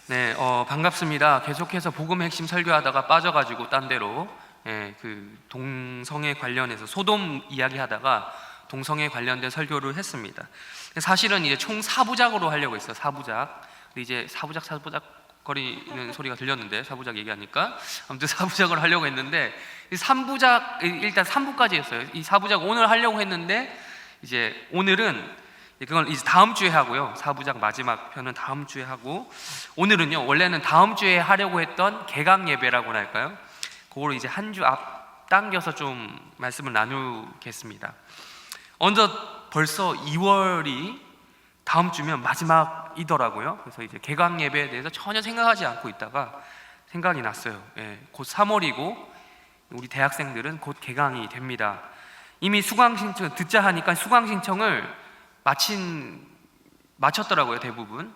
네, 반갑습니다. 계속해서 복음 핵심 설교하다가 빠져가지고 딴 데로 그 동성애 관련해서 소돔 이야기하다가 동성애 관련된 설교를 했습니다. 사실은 이제 총 4부작으로 하려고 했어요. 4부작. 근데 이제 4부작 거리는 소리가 들렸는데 4부작 얘기하니까 아무튼 4부작을 하려고 했는데 3부작 일단 3부까지 했어요. 이 4부작 오늘 하려고 했는데 이제 오늘은 그건 이제 다음 주에 하고요. 4부작 마지막 편은 다음 주에 하고, 오늘은요 원래는 다음 주에 하려고 했던 개강 예배라고나 할까요? 그거를 이제 한 주 앞당겨서 좀 말씀을 나누겠습니다. 벌써 2월이 다음 주면 마지막이더라고요. 그래서 이제 개강 예배에 대해서 전혀 생각하지 않고 있다가 생각이 났어요. 곧 3월이고 우리 대학생들은 곧 개강이 됩니다. 이미 수강 신청 듣자 하니까 수강 신청을 마쳤더라고요, 대부분.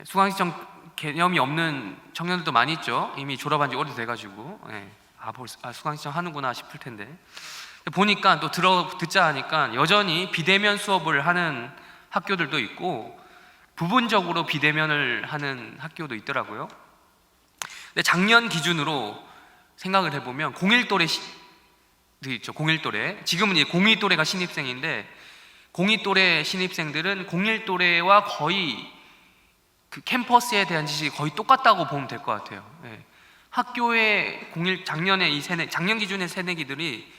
수강 신청 개념이 없는 청년들도 많이 있죠. 이미 졸업한 지 오래돼가지고 수강 신청 하는구나 싶을 텐데, 보니까 또 듣자 하니까 여전히 비대면 수업을 하는 학교들도 있고 부분적으로 비대면을 하는 학교도 있더라고요. 근데 작년 기준으로 생각을 해보면 01 또래들 있죠. 01 또래. 지금은 이제 02 또래가 신입생인데 02 또래 신입생들은 01 또래와 거의 그 캠퍼스에 대한 지식이 거의 똑같다고 보면 될 것 같아요. 학교에 작년 기준의 새내기들이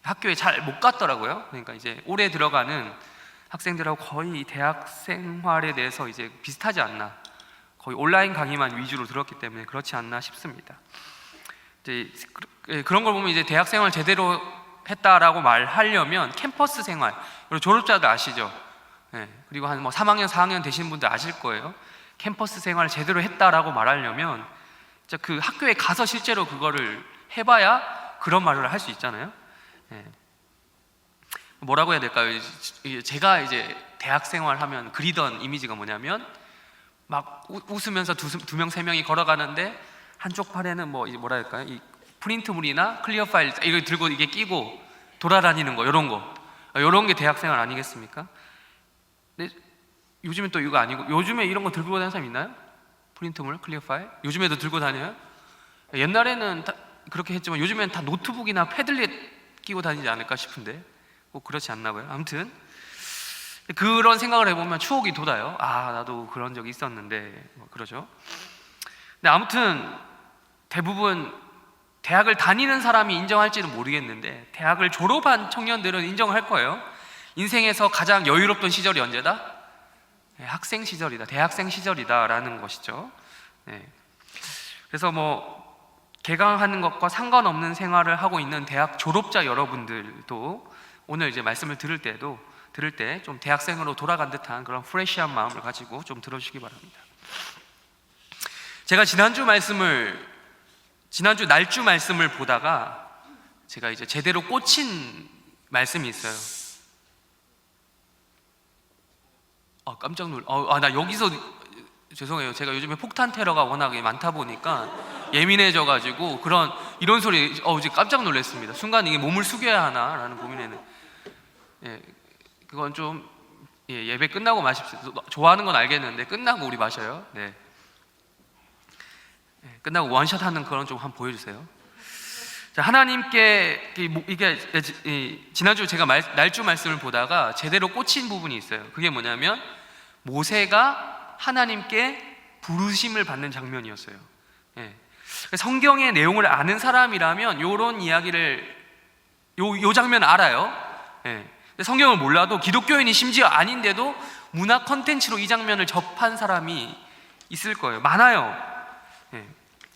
학교에 잘 못 갔더라고요. 그러니까 이제 올해 들어가는 학생들하고 거의 대학 생활에 대해서 이제 비슷하지 않나, 거의 온라인 강의만 위주로 들었기 때문에 그렇지 않나 싶습니다. 이제 그런 걸 보면 이제 대학 생활 제대로 했다라고 말하려면 캠퍼스 생활, 그리고 졸업자들 아시죠? 그리고 한 3학년, 4학년 되신 분들 아실 거예요. 캠퍼스 생활을 제대로 했다라고 말하려면 진짜 그 학교에 가서 실제로 그거를 해봐야 그런 말을 할 수 있잖아요. 뭐라고 해야 될까요? 제가 이제 대학 생활하면 그리던 이미지가 뭐냐면 막 웃으면서 두 명, 세 명이 걸어가는데 한쪽 팔에는 뭐라 할까요? 이 프린트물이나 클리어 파일 이걸 들고 이게 끼고 돌아다니는 거, 이런 게 대학생활 아니겠습니까? 근데 요즘엔 또 이거 아니고, 요즘에 이런 거 들고 다니는 사람 있나요? 프린트물, 클리어 파일? 요즘에도 들고 다녀요? 옛날에는 다 그렇게 했지만 요즘엔 다 노트북이나 패들렛 끼고 다니지 않을까 싶은데 꼭 그렇지 않나 봐요. 아무튼 그런 생각을 해보면 추억이 돋아요. 나도 그런 적이 있었는데 그러죠. 근데 아무튼 대부분 대학을 다니는 사람이 인정할지는 모르겠는데 대학을 졸업한 청년들은 인정할 거예요. 인생에서 가장 여유롭던 시절이 언제다? 학생 시절이다, 대학생 시절이다 라는 것이죠. 그래서 개강하는 것과 상관없는 생활을 하고 있는 대학 졸업자 여러분들도 오늘 이제 말씀을 들을 때 좀 대학생으로 돌아간 듯한 그런 프레시한 마음을 가지고 좀 들어주시기 바랍니다. 제가 지난주 날주 말씀을 보다가 제가 이제 제대로 꽂힌 말씀이 있어요. 깜짝 나 여기서 죄송해요. 제가 요즘에 폭탄 테러가 워낙에 많다 보니까 예민해져가지고 이런 소리 이제 깜짝 놀랐습니다. 순간 이게 몸을 숙여야 하나라는 고민에는 그건 좀 예배 끝나고 마십시오. 좋아하는 건 알겠는데 끝나고 우리 마셔요. 끝나고 원샷 하는 그런 좀 한번 보여주세요. 자, 하나님께 이게 지난주 제가 날주 말씀을 보다가 제대로 꽂힌 부분이 있어요. 그게 뭐냐면 모세가 하나님께 부르심을 받는 장면이었어요. 성경의 내용을 아는 사람이라면 이런 이야기를 요 장면 알아요. 성경을 몰라도 기독교인이 심지어 아닌데도 문화 컨텐츠로 이 장면을 접한 사람이 있을 거예요. 많아요.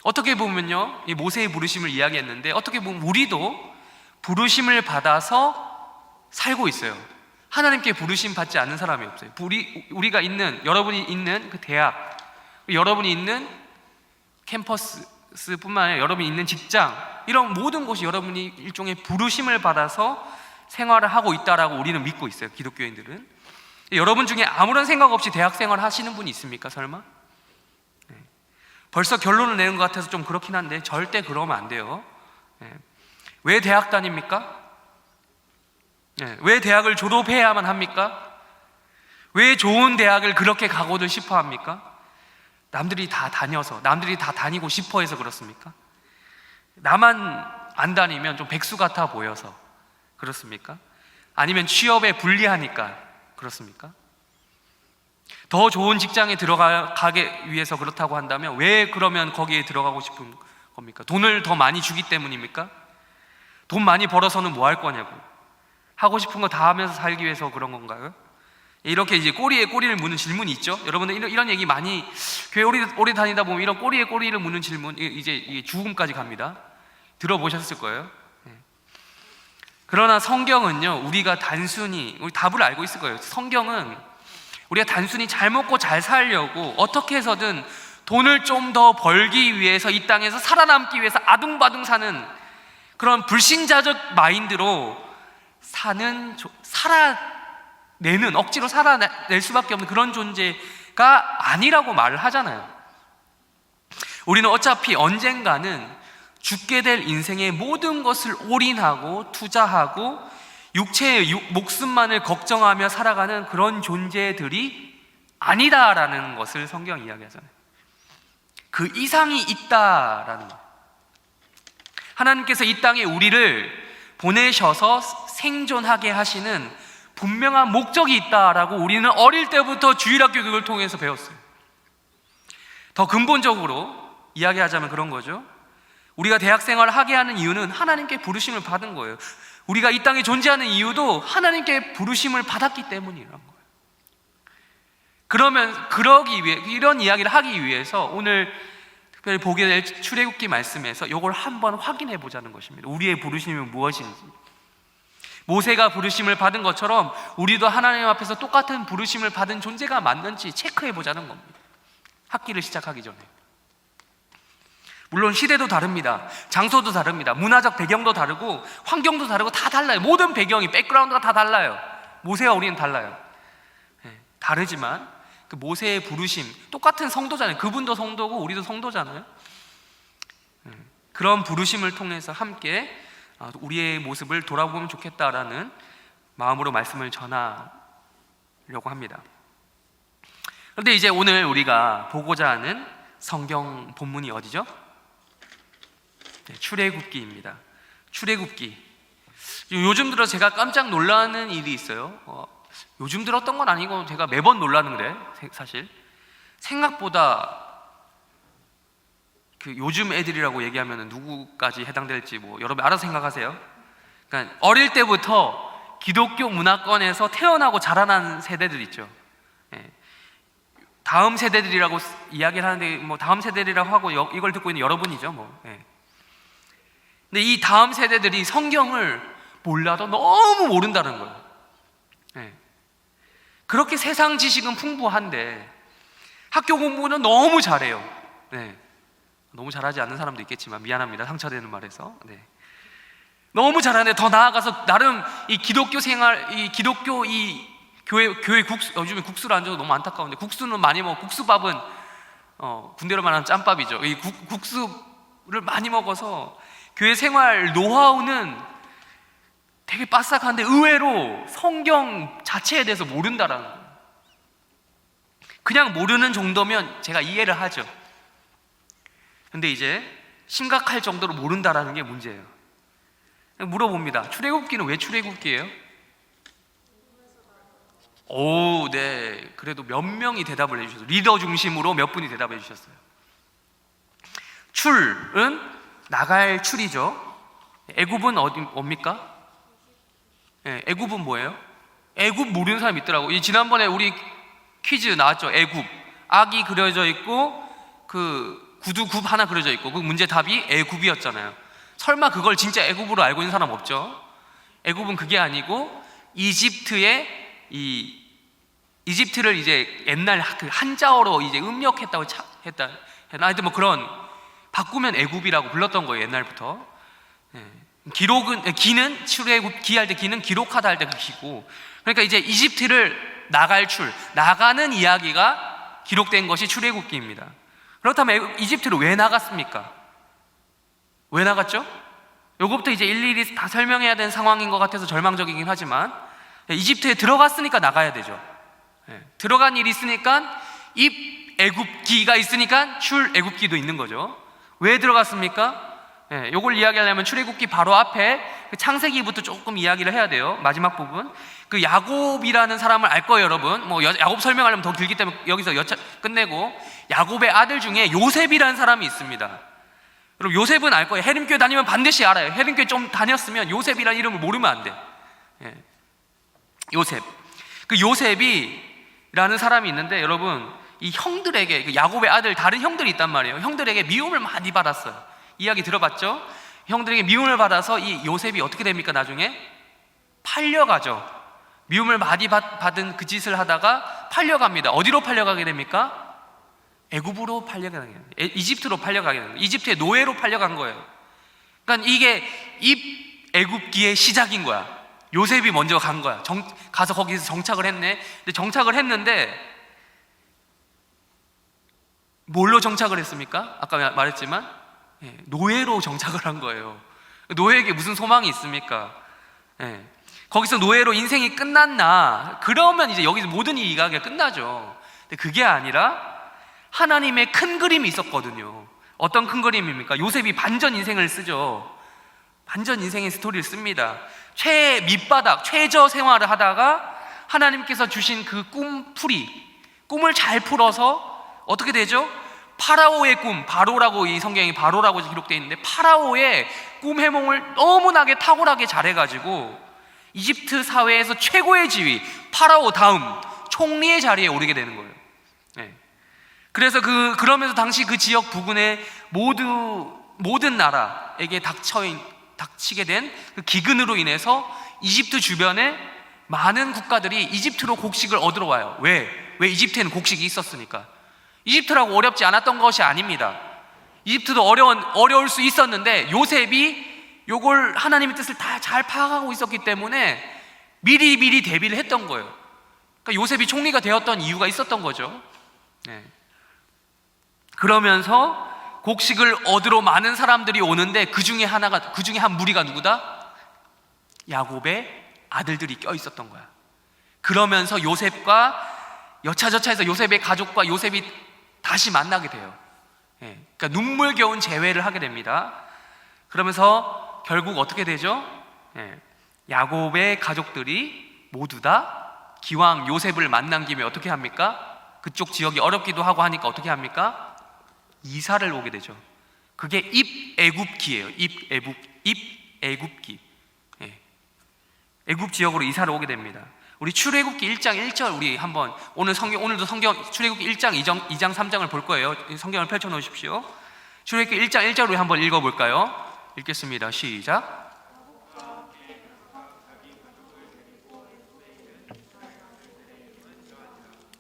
어떻게 보면요, 이 모세의 부르심을 이야기했는데 어떻게 보면 우리도 부르심을 받아서 살고 있어요. 하나님께 부르심 받지 않는 사람이 없어요. 여러분이 있는 그 대학, 여러분이 있는 캠퍼스뿐만 아니라 여러분이 있는 직장, 이런 모든 곳이 여러분이 일종의 부르심을 받아서 생활을 하고 있다라고 우리는 믿고 있어요, 기독교인들은. 여러분 중에 아무런 생각 없이 대학생활 하시는 분이 있습니까, 설마? 벌써 결론을 내는 것 같아서 좀 그렇긴 한데 절대 그러면 안 돼요. 왜 대학 다닙니까? 왜 대학을 졸업해야만 합니까? 왜 좋은 대학을 그렇게 가고들 싶어 합니까? 남들이 다 다녀서, 남들이 다 다니고 싶어 해서 그렇습니까? 나만 안 다니면 좀 백수 같아 보여서 그렇습니까? 아니면 취업에 불리하니까 그렇습니까? 더 좋은 직장에 들어가기 위해서 그렇다고 한다면 왜 그러면 거기에 들어가고 싶은 겁니까? 돈을 더 많이 주기 때문입니까? 돈 많이 벌어서는 뭐 할 거냐고, 하고 싶은 거 다 하면서 살기 위해서 그런 건가요? 이렇게 이제 꼬리에 꼬리를 무는 질문이 있죠. 여러분들 이런 얘기 많이, 교회 오래 다니다 보면 이런 꼬리에 꼬리를 무는 질문, 이제 죽음까지 갑니다. 들어보셨을 거예요. 그러나 성경은요, 우리가 단순히, 우리 답을 알고 있을 거예요. 성경은 우리가 단순히 잘 먹고 잘 살려고 어떻게 해서든 돈을 좀 더 벌기 위해서 이 땅에서 살아남기 위해서 아둥바둥 사는 그런 불신자적 마인드로 살아내는, 억지로 살아낼 수밖에 없는 그런 존재가 아니라고 말을 하잖아요. 우리는 어차피 언젠가는 죽게 될 인생의 모든 것을 올인하고 투자하고 육체의 목숨만을 걱정하며 살아가는 그런 존재들이 아니다라는 것을 성경이 이야기하잖아요. 그 이상이 있다라는 거예요. 하나님께서 이 땅에 우리를 보내셔서 생존하게 하시는 분명한 목적이 있다라고 우리는 어릴 때부터 주일학교 교육을 통해서 배웠어요. 더 근본적으로 이야기하자면 그런 거죠. 우리가 대학생활을 하게 하는 이유는 하나님께 부르심을 받은 거예요. 우리가 이 땅에 존재하는 이유도 하나님께 부르심을 받았기 때문이란 거예요. 그러면 그러기 위해, 이런 이야기를 하기 위해서 오늘 특별히 보게 될 출애굽기 말씀에서 이걸 한번 확인해 보자는 것입니다. 우리의 부르심은 무엇인지. 모세가 부르심을 받은 것처럼 우리도 하나님 앞에서 똑같은 부르심을 받은 존재가 맞는지 체크해 보자는 겁니다. 학기를 시작하기 전에. 물론 시대도 다릅니다. 장소도 다릅니다. 문화적 배경도 다르고 환경도 다르고 다 달라요. 모든 배경이, 백그라운드가 다 달라요. 모세와 우리는 달라요. 다르지만 그 모세의 부르심, 똑같은 성도잖아요. 그분도 성도고 우리도 성도잖아요. 그런 부르심을 통해서 함께 우리의 모습을 돌아보면 좋겠다라는 마음으로 말씀을 전하려고 합니다. 그런데 이제 오늘 우리가 보고자 하는 성경 본문이 어디죠? 출애굽기입니다. 출애굽기. 요즘 들어 제가 깜짝 놀라는 일이 있어요. 요즘 들었던 건 아니고 제가 매번 놀라는 거래. 사실 생각보다 그 요즘 애들이라고 얘기하면 누구까지 해당될지 뭐 여러분 알아서 생각하세요. 그러니까 어릴 때부터 기독교 문화권에서 태어나고 자라난 세대들 있죠. 다음 세대들이라고 이야기를 하는데 뭐 다음 세대들이라고 하고 이걸 듣고 있는 여러분이죠. 뭐. 근데 이 다음 세대들이 성경을 몰라도 너무 모른다는 거예요. 그렇게 세상 지식은 풍부한데 학교 공부는 너무 잘해요. 너무 잘하지 않는 사람도 있겠지만 미안합니다. 상처되는 말에서. 너무 잘하는데 더 나아가서 나름 이 기독교 생활, 이 기독교 이 교회 국수, 요즘에 국수를 안 줘서 너무 안타까운데 국수는 많이 먹어. 국수밥은 군대로 말하면 짬밥이죠. 이 국수를 많이 먹어서 교회 생활 노하우는 되게 빠삭한데 의외로 성경 자체에 대해서 모른다라는 거예요. 그냥 모르는 정도면 제가 이해를 하죠. 근데 이제 심각할 정도로 모른다라는 게 문제예요. 물어봅니다. 출애굽기는 왜 출애굽기예요? 오, 네. 그래도 몇 명이 대답을 해주셨어요. 리더 중심으로 몇 분이 대답해 주셨어요. 출은 나갈 출이죠. 애굽은 뭡니까? 애굽은 뭐예요? 애굽 모르는 사람 있더라고. 지난번에 우리 퀴즈 나왔죠. 애굽. 악이 그려져 있고 그 구두굽 하나 그려져 있고 그 문제 답이 애굽이었잖아요. 설마 그걸 진짜 애굽으로 알고 있는 사람 없죠? 애굽은 그게 아니고 이집트를 이제 옛날 그 한자어로 이제 음력했다고 했다. 하여튼 뭐 그런 바꾸면 애굽이라고 불렀던 거예요. 옛날부터. 기는 출애굽 기할 때 기는 기록하다 할 때 그 기고. 그러니까 이제 이집트를 나가는 이야기가 기록된 것이 출애굽기입니다. 그렇다면 이집트를 왜 나갔습니까? 왜 나갔죠? 요것부터 이제 일일이 다 설명해야 되는 상황인 것 같아서 절망적이긴 하지만 이집트에 들어갔으니까 나가야 되죠. 들어간 일이 있으니까 입애굽기가 있으니까 출애굽기도 있는 거죠. 왜 들어갔습니까? 요걸 이야기하려면 출애굽기 바로 앞에 그 창세기부터 조금 이야기를 해야 돼요. 마지막 부분. 그 야곱이라는 사람을 알 거예요, 여러분. 뭐 야곱 설명하려면 더 길기 때문에 여기서 끝내고, 야곱의 아들 중에 요셉이라는 사람이 있습니다. 여러분, 요셉은 알 거예요. 해림교회 다니면 반드시 알아요. 해림교회 좀 다녔으면 요셉이라는 이름을 모르면 안 돼. 요셉. 그 요셉이라는 사람이 있는데, 여러분, 이 형들에게, 그 야곱의 아들 다른 형들이 있단 말이에요. 형들에게 미움을 많이 받았어요. 이야기 들어봤죠? 형들에게 미움을 받아서 이 요셉이 어떻게 됩니까? 나중에 팔려가죠. 미움을 많이 받은 그 짓을 하다가 팔려갑니다. 어디로 팔려가게 됩니까? 애굽으로 팔려가게 됩니다. 이집트로 팔려가게 됩니다. 이집트의 노예로 팔려간 거예요. 그러니까 이게 입애굽기의 시작인 거야. 요셉이 먼저 간 거야. 가서 거기서 정착을 했네. 근데 정착을 했는데 뭘로 정착을 했습니까? 아까 말했지만 노예로 정착을 한 거예요. 노예에게 무슨 소망이 있습니까? 거기서 노예로 인생이 끝났나? 그러면 이제 여기서 모든 이야기가 끝나죠. 근데 그게 아니라 하나님의 큰 그림이 있었거든요. 어떤 큰 그림입니까? 요셉이 반전 인생을 쓰죠. 반전 인생의 스토리를 씁니다. 밑바닥, 최저 생활을 하다가 하나님께서 주신 그 꿈을 잘 풀어서 어떻게 되죠? 파라오의 꿈, 바로라고, 이 성경에 바로라고 기록되어 있는데, 파라오의 꿈 해몽을 너무나게 탁월하게 잘해가지고 이집트 사회에서 최고의 지위, 파라오 다음 총리의 자리에 오르게 되는 거예요. 그래서 그러면서 당시 그 지역 부근의 모든 나라에게 닥치게 된 그 기근으로 인해서 이집트 주변에 많은 국가들이 이집트로 곡식을 얻으러 와요. 왜 이집트에는 곡식이 있었으니까. 이집트라고 어렵지 않았던 것이 아닙니다. 이집트도 어려울 수 있었는데, 요셉이 요걸 하나님의 뜻을 다 잘 파악하고 있었기 때문에 미리 대비를 했던 거예요. 그러니까 요셉이 총리가 되었던 이유가 있었던 거죠. 그러면서 곡식을 얻으러 많은 사람들이 오는데, 그 중에 한 무리가 누구다? 야곱의 아들들이 껴 있었던 거야. 그러면서 요셉과 여차저차해서 요셉의 가족과 요셉이 다시 만나게 돼요. 그러니까 눈물겨운 재회를 하게 됩니다. 그러면서 결국 어떻게 되죠? 야곱의 가족들이 모두 다 기왕 요셉을 만난 김에 어떻게 합니까? 그쪽 지역이 어렵기도 하고 하니까 어떻게 합니까? 이사를 오게 되죠. 그게 입애굽기예요. 입애굽기. 애굽 지역으로 이사를 오게 됩니다. 우리 출애굽기 1장 1절 우리 한번 오늘도 성경 출애굽기 1장 2장 3장을 볼 거예요. 성경을 펼쳐 놓으십시오. 출애굽기 1장 1절 우리 한번 읽어 볼까요? 읽겠습니다. 시작.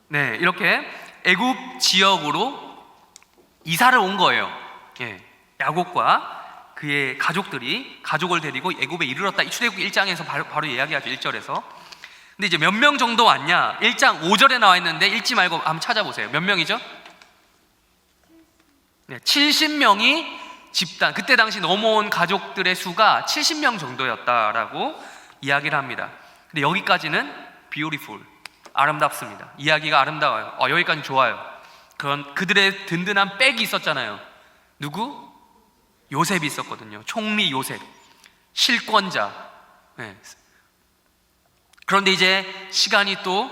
네, 이렇게 애굽 지역으로 이사를 온 거예요. 야곱과 그의 가족을 데리고 애굽에 이르렀다. 출애굽기 1장에서 바로 이야기하죠. 1절에서. 근데 이제 몇 명 정도 왔냐? 1장 5절에 나와 있는데 읽지 말고 한번 찾아보세요. 몇 명이죠? 70명이 집단, 그때 당시 넘어온 가족들의 수가 70명 정도였다라고 이야기를 합니다. 근데 여기까지는 beautiful, 아름답습니다. 이야기가 아름다워요. 여기까지 좋아요. 그들의 든든한 백이 있었잖아요. 누구? 요셉이 있었거든요. 총리 요셉, 실권자. 그런데 이제 시간이 또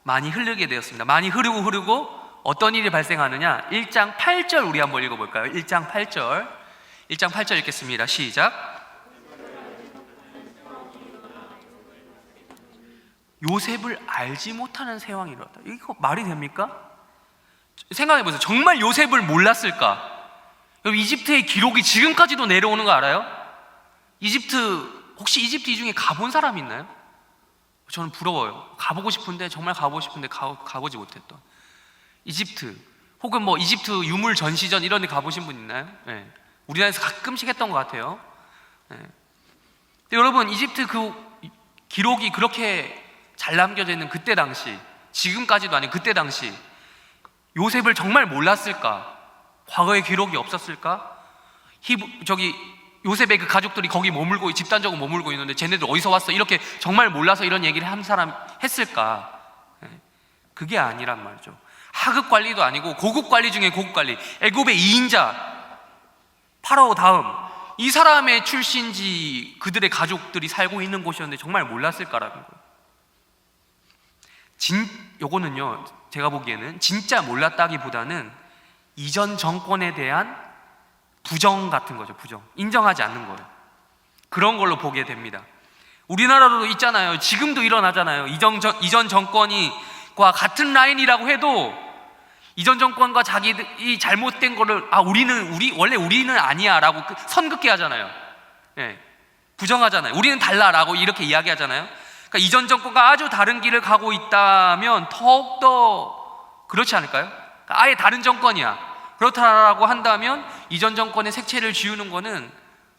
많이 흐르게 되었습니다. 많이 흐르고 어떤 일이 발생하느냐? 1장 8절 우리 한번 읽어볼까요? 1장 8절 읽겠습니다. 시작. 요셉을 알지 못하는 세왕이 일어났다. 이거 말이 됩니까? 생각해보세요. 정말 요셉을 몰랐을까? 이집트의 기록이 지금까지도 내려오는 거 알아요? 혹시 이집트 이 중에 가본 사람 있나요? 저는 부러워요. 가보고 싶은데 가보지 못했던 이집트, 혹은 뭐 이집트 유물 전시전 이런 데 가보신 분 있나요? 우리나라에서 가끔씩 했던 것 같아요. 근데 여러분, 이집트 그 기록이 그렇게 잘 남겨져 있는 그때 당시, 지금까지도 아닌 그때 당시 요셉을 정말 몰랐을까? 과거의 기록이 없었을까? 요셉의 그 가족들이 거기 집단적으로 머물고 있는데 쟤네들 어디서 왔어? 이렇게 정말 몰라서 이런 얘기를 한 사람 했을까? 그게 아니란 말이죠. 하급 관리도 아니고 고급 관리 중에 고급 관리, 애굽의 2인자 파라오 다음 이 사람의 출신지 그들의 가족들이 살고 있는 곳이었는데 정말 몰랐을까라는 거예요. 요거는요, 제가 보기에는 진짜 몰랐다기보다는 이전 정권에 대한 부정 같은 거죠. 부정, 인정하지 않는 거예요. 그런 걸로 보게 됩니다. 우리나라도 있잖아요. 지금도 일어나잖아요. 이전 정권과 같은 라인이라고 해도 이전 정권과 자기들이 잘못된 거를 원래 우리는 아니야라고 선긋게 하잖아요. 예, 부정하잖아요. 우리는 달라라고 이렇게 이야기하잖아요. 그러니까 이전 정권과 아주 다른 길을 가고 있다면 더욱더 그렇지 않을까요? 그러니까 아예 다른 정권이야. 그렇다라고 한다면 이전 정권의 색채를 지우는 거는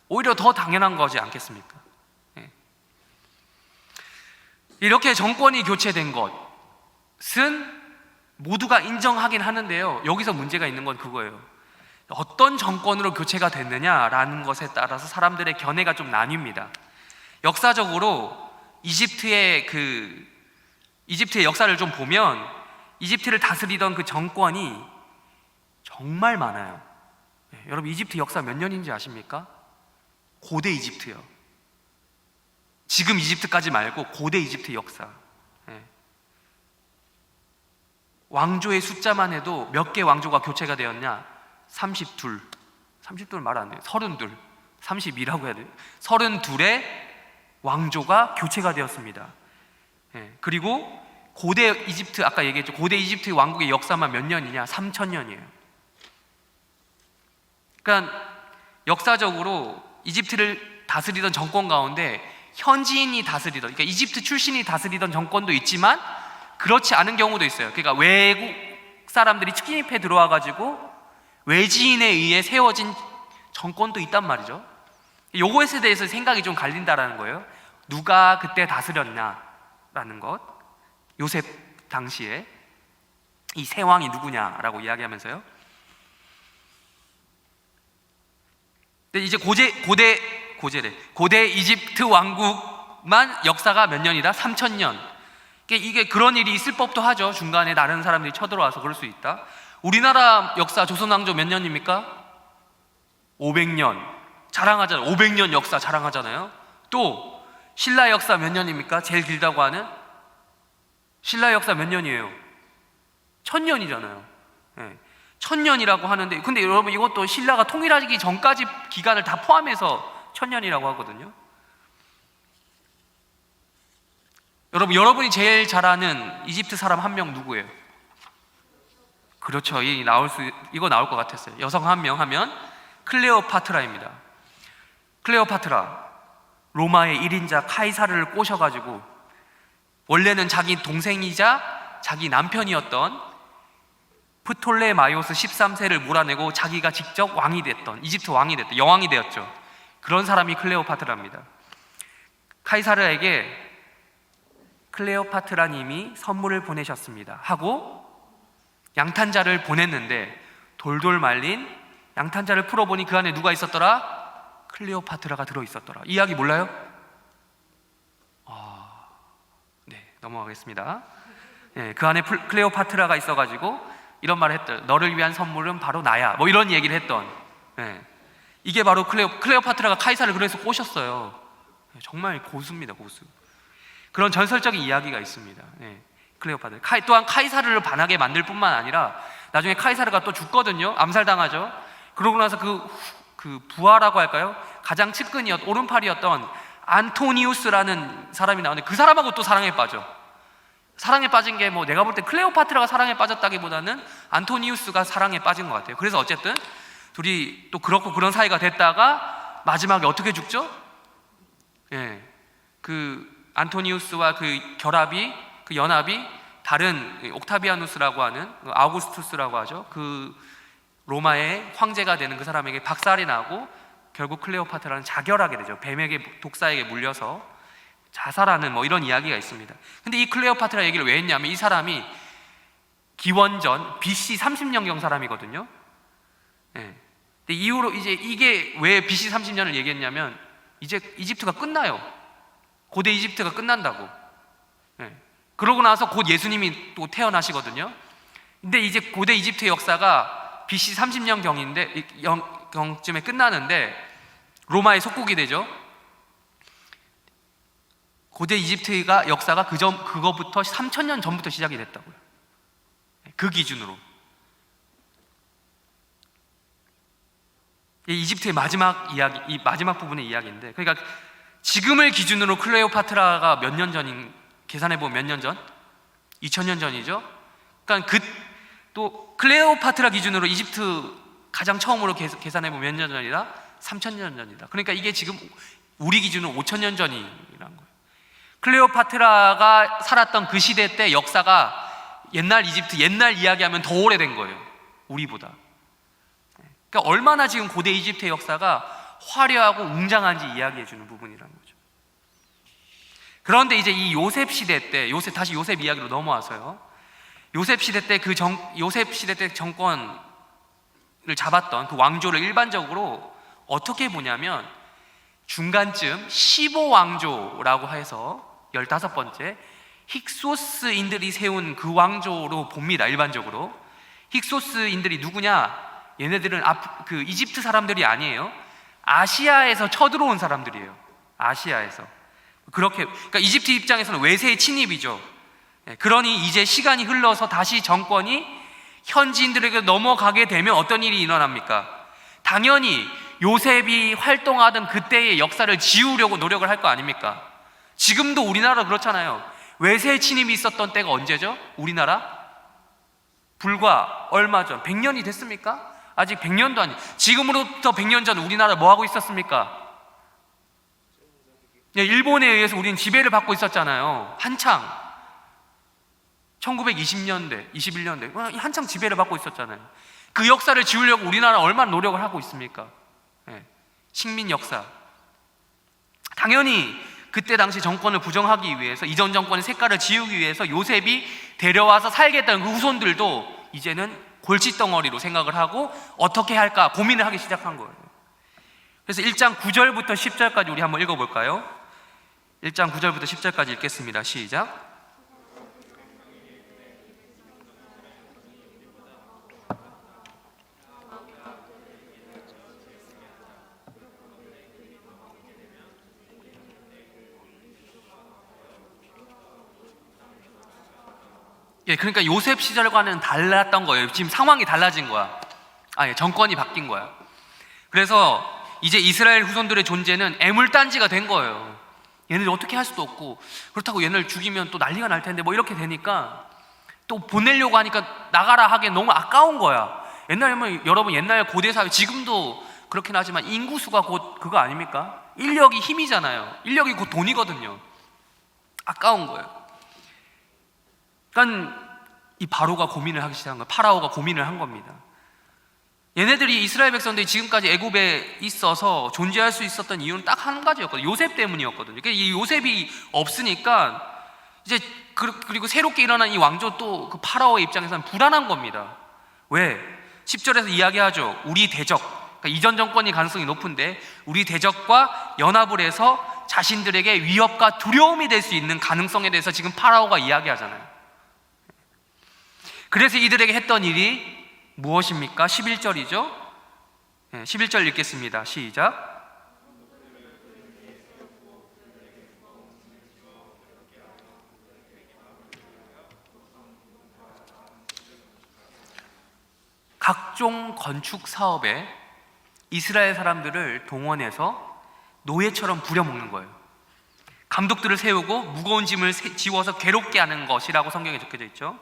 오히려 더 당연한 거지 않겠습니까? 예. 이렇게 정권이 교체된 것은 모두가 인정하긴 하는데요, 여기서 문제가 있는 건 그거예요. 어떤 정권으로 교체가 됐느냐라는 것에 따라서 사람들의 견해가 좀 나뉩니다. 역사적으로 이집트의 역사를 좀 보면 이집트를 다스리던 그 정권이 정말 많아요. 여러분, 이집트 역사 몇 년인지 아십니까? 고대 이집트요. 지금 이집트까지 말고 고대 이집트 역사. 왕조의 숫자만 해도 몇 개 왕조가 교체가 되었냐? 32. 32는 말 안 해요. 32. 32라고 해야 돼요. 32의 왕조가 교체가 되었습니다. 그리고 고대 이집트, 아까 얘기했죠. 고대 이집트 왕국의 역사만 몇 년이냐? 3000년이에요. 그러니까 역사적으로 이집트를 다스리던 정권 가운데 현지인이 다스리던, 그러니까 이집트 출신이 다스리던 정권도 있지만 그렇지 않은 경우도 있어요. 그러니까 외국 사람들이 침입해 들어와 가지고 외지인에 의해 세워진 정권도 있단 말이죠. 요것에 대해서 생각이 좀 갈린다라는 거예요. 누가 그때 다스렸냐라는 것, 요셉 당시에 이 새 왕이 누구냐라고 이야기하면서요. 근데 이제 고대 이집트 왕국만 역사가 몇 년이다? 3000년. 이게 그런 일이 있을 법도 하죠. 중간에 다른 사람들이 쳐들어와서 그럴 수 있다. 우리나라 역사 조선왕조 몇 년입니까? 500년 자랑하잖아요. 500년 역사 자랑하잖아요. 또 신라 역사 몇 년입니까? 제일 길다고 하는 신라 역사 몇 년이에요? 1000년이잖아요. 1000년이라고 하는데, 근데 여러분, 이것도 신라가 통일하기 전까지 기간을 다 포함해서 1000년이라고 하거든요. 여러분이 제일 잘 아는 이집트 사람 한 명 누구예요? 그렇죠. 이거 나올 것 같았어요. 여성 한 명 하면 클레오파트라입니다. 클레오파트라, 로마의 1인자 카이사르를 꼬셔가지고 원래는 자기 동생이자 자기 남편이었던 프톨레마이오스 13세를 몰아내고 자기가 직접 왕이 됐던, 이집트 왕이 됐던, 여왕이 되었죠. 그런 사람이 클레오파트라입니다. 카이사르에게 클레오파트라님이 선물을 보내셨습니다 하고 양탄자를 보냈는데, 돌돌 말린 양탄자를 풀어보니 그 안에 누가 있었더라? 클레오파트라가 들어있었더라. 이 이야기 몰라요? 네, 넘어가겠습니다. 그 안에 클레오파트라가 있어가지고 이런 말을 했대요. 너를 위한 선물은 바로 나야, 뭐 이런 얘기를 했던, 이게 바로 클레오파트라가 카이사를 그래서 꼬셨어요. 정말 고수입니다, 고수. 그런 전설적인 이야기가 있습니다. 클레오파트라. 또한 카이사르를 반하게 만들 뿐만 아니라 나중에 카이사르가 또 죽거든요. 암살당하죠. 그러고 나서 그 부하라고 할까요? 가장 측근이었던, 오른팔이었던 안토니우스라는 사람이 나오는데 그 사람하고 또 사랑에 빠져. 사랑에 빠진 게 뭐 내가 볼 때 클레오파트라가 사랑에 빠졌다기보다는 안토니우스가 사랑에 빠진 것 같아요. 그래서 어쨌든 둘이 또 그렇고 그런 사이가 됐다가 마지막에 어떻게 죽죠? 그 안토니우스와 그 결합이, 그 연합이 다른 옥타비아누스라고 하는, 아우구스투스라고 하죠. 그 로마의 황제가 되는 그 사람에게 박살이 나고 결국 클레오파트라는 자결하게 되죠. 뱀에게, 독사에게 물려서 자살하는 뭐 이런 이야기가 있습니다. 근데 이 클레오파트라 얘기를 왜 했냐면 이 사람이 기원전 BC 30년경 사람이거든요. 근데 이후로 이제 이게 왜 BC 30년을 얘기했냐면 이제 이집트가 끝나요. 고대 이집트가 끝난다고. 그러고 나서 곧 예수님이 또 태어나시거든요. 근데 이제 고대 이집트의 역사가 BC 30년 경쯤에 끝나는데 로마의 속국이 되죠. 고대 이집트가 역사가 그거부터 3000년 전부터 시작이 됐다고요. 그 기준으로. 이집트의 마지막 이야기, 이 마지막 부분의 이야기인데, 그러니까 지금을 기준으로 클레오파트라가 몇 년 전인, 계산해보면 몇 년 전? 2000년 전이죠. 그러니까 또 클레오파트라 기준으로 이집트 가장 처음으로 계산해보면 몇 년 전이다? 3000년 전이다. 그러니까 이게 지금 우리 기준으로 5000년 전이라는 거예요. 클레오파트라가 살았던 그 시대 때 역사가 옛날 이집트, 옛날 이야기하면 더 오래된 거예요, 우리보다. 그러니까 얼마나 지금 고대 이집트의 역사가 화려하고 웅장한지 이야기해주는 부분이라는 거죠. 그런데 이제 이 요셉 시대 때, 다시 요셉 이야기로 넘어와서요, 요셉 시대 때 정권을 잡았던 그 왕조를 일반적으로 어떻게 보냐면 중간쯤 15왕조라고 해서 15번째 힉소스인들이 세운 그 왕조로 봅니다. 일반적으로 힉소스인들이 누구냐? 얘네들은 그 이집트 사람들이 아니에요. 아시아에서 쳐들어온 사람들이에요. 아시아에서. 그러니까 이집트 입장에서는 외세의 침입이죠. 그러니 이제 시간이 흘러서 다시 정권이 현지인들에게 넘어가게 되면 어떤 일이 일어납니까? 당연히 요셉이 활동하던 그때의 역사를 지우려고 노력을 할 거 아닙니까? 지금도 우리나라 그렇잖아요. 외세의 침입이 있었던 때가 언제죠? 우리나라? 불과 얼마 전, 100년이 됐습니까? 아직 100년도 아니. 지금으로부터 100년 전 우리나라 뭐 하고 있었습니까? 일본에 의해서 우리는 지배를 받고 있었잖아요. 한창 1920년대, 21년대 한창 지배를 받고 있었잖아요. 그 역사를 지우려고 우리나라 얼마나 노력을 하고 있습니까? 식민 역사. 당연히 그때 당시 정권을 부정하기 위해서, 이전 정권의 색깔을 지우기 위해서 요셉이 데려와서 살게 했던 그 후손들도 이제는 골칫덩어리로 생각을 하고 어떻게 할까 고민을 하기 시작한 거예요. 그래서 1장 9절부터 10절까지 우리 한번 읽어볼까요? 1장 9절부터 10절까지 읽겠습니다. 시작. 그러니까 요셉 시절과는 달랐던 거예요. 지금 상황이 달라진 거야. 정권이 바뀐 거야. 그래서 이제 이스라엘 후손들의 존재는 애물단지가 된 거예요. 얘네들 어떻게 할 수도 없고, 그렇다고 얘네를 죽이면 또 난리가 날 텐데 뭐 이렇게 되니까 또 보내려고 하니까 나가라 하기엔 너무 아까운 거야. 여러분 옛날 고대 사회, 지금도 그렇긴 하지만 인구수가 곧 그거 아닙니까? 인력이 힘이잖아요. 인력이 곧 돈이거든요. 아까운 거예요. 그러니까 이 바로가 고민을 하기 시작한 거예요. 파라오가 고민을 한 겁니다. 얘네들이, 이스라엘 백성들이 지금까지 애굽에 있어서 존재할 수 있었던 이유는 딱 한 가지였거든요. 요셉 때문이었거든요. 그러니까 이 요셉이 없으니까 이제 그리고 새롭게 일어난 이 왕조, 또 그 파라오의 입장에서는 불안한 겁니다. 왜? 10절에서 이야기하죠. 우리 대적, 그러니까 이전 정권이 가능성이 높은데 우리 대적과 연합을 해서 자신들에게 위협과 두려움이 될 수 있는 가능성에 대해서 지금 파라오가 이야기하잖아요. 그래서 이들에게 했던 일이 무엇입니까? 11절이죠. 11절 읽겠습니다. 시작. 각종 건축 사업에 이스라엘 사람들을 동원해서 노예처럼 부려먹는 거예요. 감독들을 세우고 무거운 짐을 지워서 괴롭게 하는 것이라고 성경에 적혀져 있죠.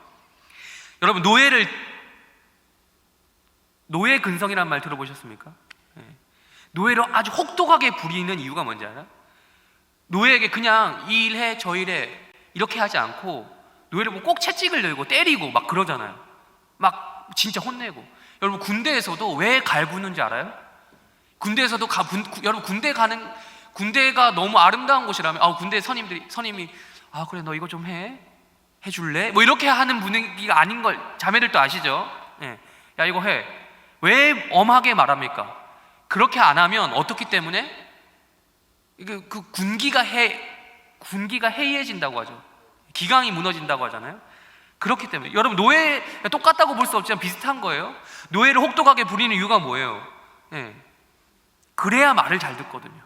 여러분, 노예 근성이란 말 들어보셨습니까? 노예를 아주 혹독하게 부리는 이유가 뭔지 알아요? 노예에게 그냥 이 일해 저 일해 이렇게 하지 않고 노예를 보고 꼭 채찍을 들고 때리고 막 그러잖아요. 막 진짜 혼내고. 여러분, 군대에서도 왜 갈구는지 알아요? 군대에서도 여러분, 군대가 너무 아름다운 곳이라면 군대 선임이 그래 너 이거 좀 해줄래? 뭐 이렇게 하는 분위기가 아닌 걸 자매들도 아시죠? 야 이거 해. 왜 엄하게 말합니까? 그렇게 안 하면 어떻기 때문에? 그 군기가 해이해진다고 하죠. 기강이 무너진다고 하잖아요. 그렇기 때문에 여러분, 노예 똑같다고 볼 수 없지만 비슷한 거예요. 노예를 혹독하게 부리는 이유가 뭐예요? 그래야 말을 잘 듣거든요.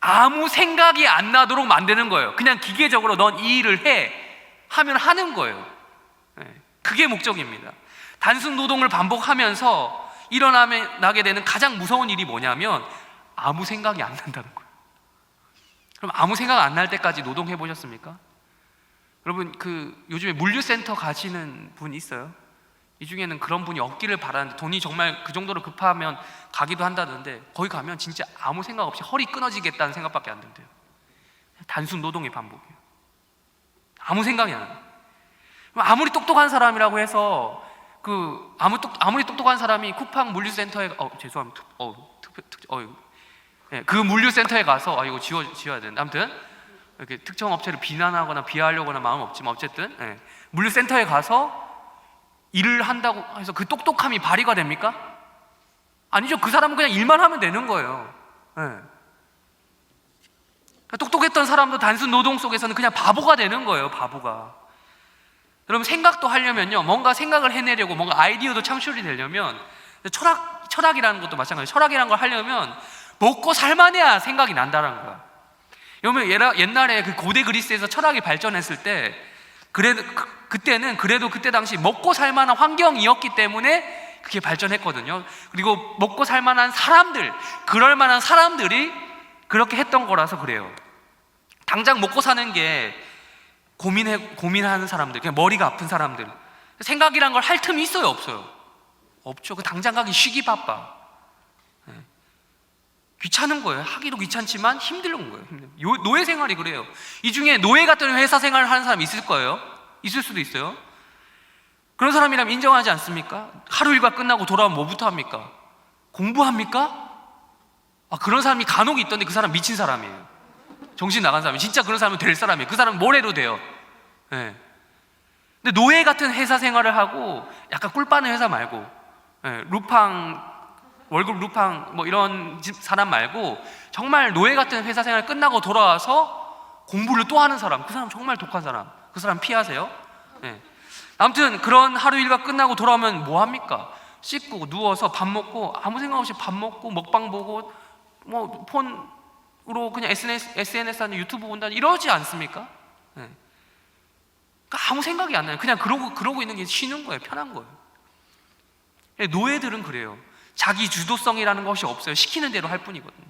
아무 생각이 안 나도록 만드는 거예요. 그냥 기계적으로 넌 이 일을 해 하면 하는 거예요. 그게 목적입니다. 단순 노동을 반복하면서 일어나게 되는 가장 무서운 일이 뭐냐면 아무 생각이 안 난다는 거예요. 그럼 아무 생각 안 날 때까지 노동해 보셨습니까? 여러분, 요즘에 물류센터 가시는 분 있어요? 이 중에는 그런 분이 없기를 바라는데, 돈이 정말 그 정도로 급하면 가기도 한다던데, 거기 가면 진짜 아무 생각 없이 허리 끊어지겠다는 생각밖에 안 든대요. 단순 노동의 반복이에요. 아무 생각이 안 나요. 아무리 똑똑한 사람이라고 해서 아무리 똑똑한 사람이 쿠팡 물류센터에 죄송합니다. 그 물류센터에 가서 이거 지워야 되는데, 아무튼 이렇게 특정 업체를 비난하거나 비하하려거나 마음 없지만 어쨌든 물류센터에 가서 일을 한다고 해서 그 똑똑함이 발휘가 됩니까? 아니죠. 그 사람은 그냥 일만 하면 되는 거예요. 똑똑했던 사람도 단순 노동 속에서는 그냥 바보가 되는 거예요. 바보가. 여러분, 생각도 하려면요, 뭔가 생각을 해내려고, 뭔가 아이디어도 창출이 되려면, 철학이라는 것도 마찬가지예요. 철학이라는 걸 하려면 먹고 살만해야 생각이 난다는 거야. 여러분, 옛날에 그 고대 그리스에서 철학이 발전했을 때, 그때는 그래도 그때 당시 먹고 살만한 환경이었기 때문에 그게 발전했거든요. 그리고 먹고 살만한 사람들, 그럴 만한 사람들이 그렇게 했던 거라서 그래요. 당장 먹고 사는 게 고민하는 사람들, 그냥 머리가 아픈 사람들, 생각이란 걸 할 틈이 있어요, 없어요? 없죠. 그 당장 가기 쉬기 바빠. 귀찮은 거예요. 하기도 귀찮지만 힘든 거예요. 노예 생활이 그래요. 이 중에 노예 같은 회사 생활을 하는 사람이 있을 거예요. 있을 수도 있어요. 그런 사람이라면 인정하지 않습니까? 하루 일과 끝나고 돌아오면 뭐부터 합니까? 공부합니까? 그런 사람이 간혹 있던데 그 사람 미친 사람이에요. 정신 나간 사람이. 진짜 그런 사람은 될 사람이에요. 그 사람은 뭘 해도 돼요. 근데 노예 같은 회사 생활을 하고, 약간 꿀 빠는 회사 말고, 월급 루팡 뭐 이런 사람 말고, 정말 노예 같은 회사 생활 끝나고 돌아와서 공부를 또 하는 사람, 그 사람 정말 독한 사람, 그 사람 피하세요. 아무튼 그런 하루 일과 끝나고 돌아오면 뭐 합니까? 씻고 누워서 밥 먹고, 아무 생각 없이 밥 먹고 먹방 보고, 뭐 폰으로 그냥 SNS 하는 유튜브 본다니 이러지 않습니까? 그러니까 아무 생각이 안 나요. 그냥 그러고 있는 게 쉬는 거예요. 편한 거예요. 노예들은 그래요. 자기 주도성이라는 것이 없어요. 시키는 대로 할 뿐이거든요.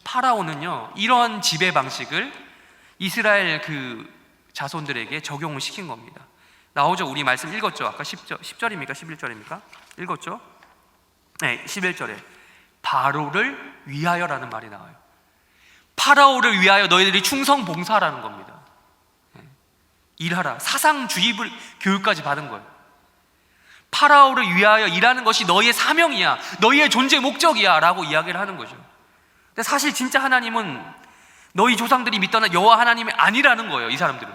파라오는요, 이런 지배 방식을 이스라엘 자손들에게 적용을 시킨 겁니다. 나오죠? 우리 말씀 읽었죠? 아까 10절입니까? 11절입니까? 읽었죠? 네, 11절에 바로를 위하여라는 말이 나와요. 파라오를 위하여 너희들이 충성 봉사하라는 겁니다. 일하라. 사상주의 교육까지 받은 거예요. 파라오를 위하여 일하는 것이 너희의 사명이야, 너희의 존재 목적이야 라고 이야기를 하는 거죠. 근데 사실 진짜 하나님은 너희 조상들이 믿던 여호와 하나님이 아니라는 거예요. 이 사람들은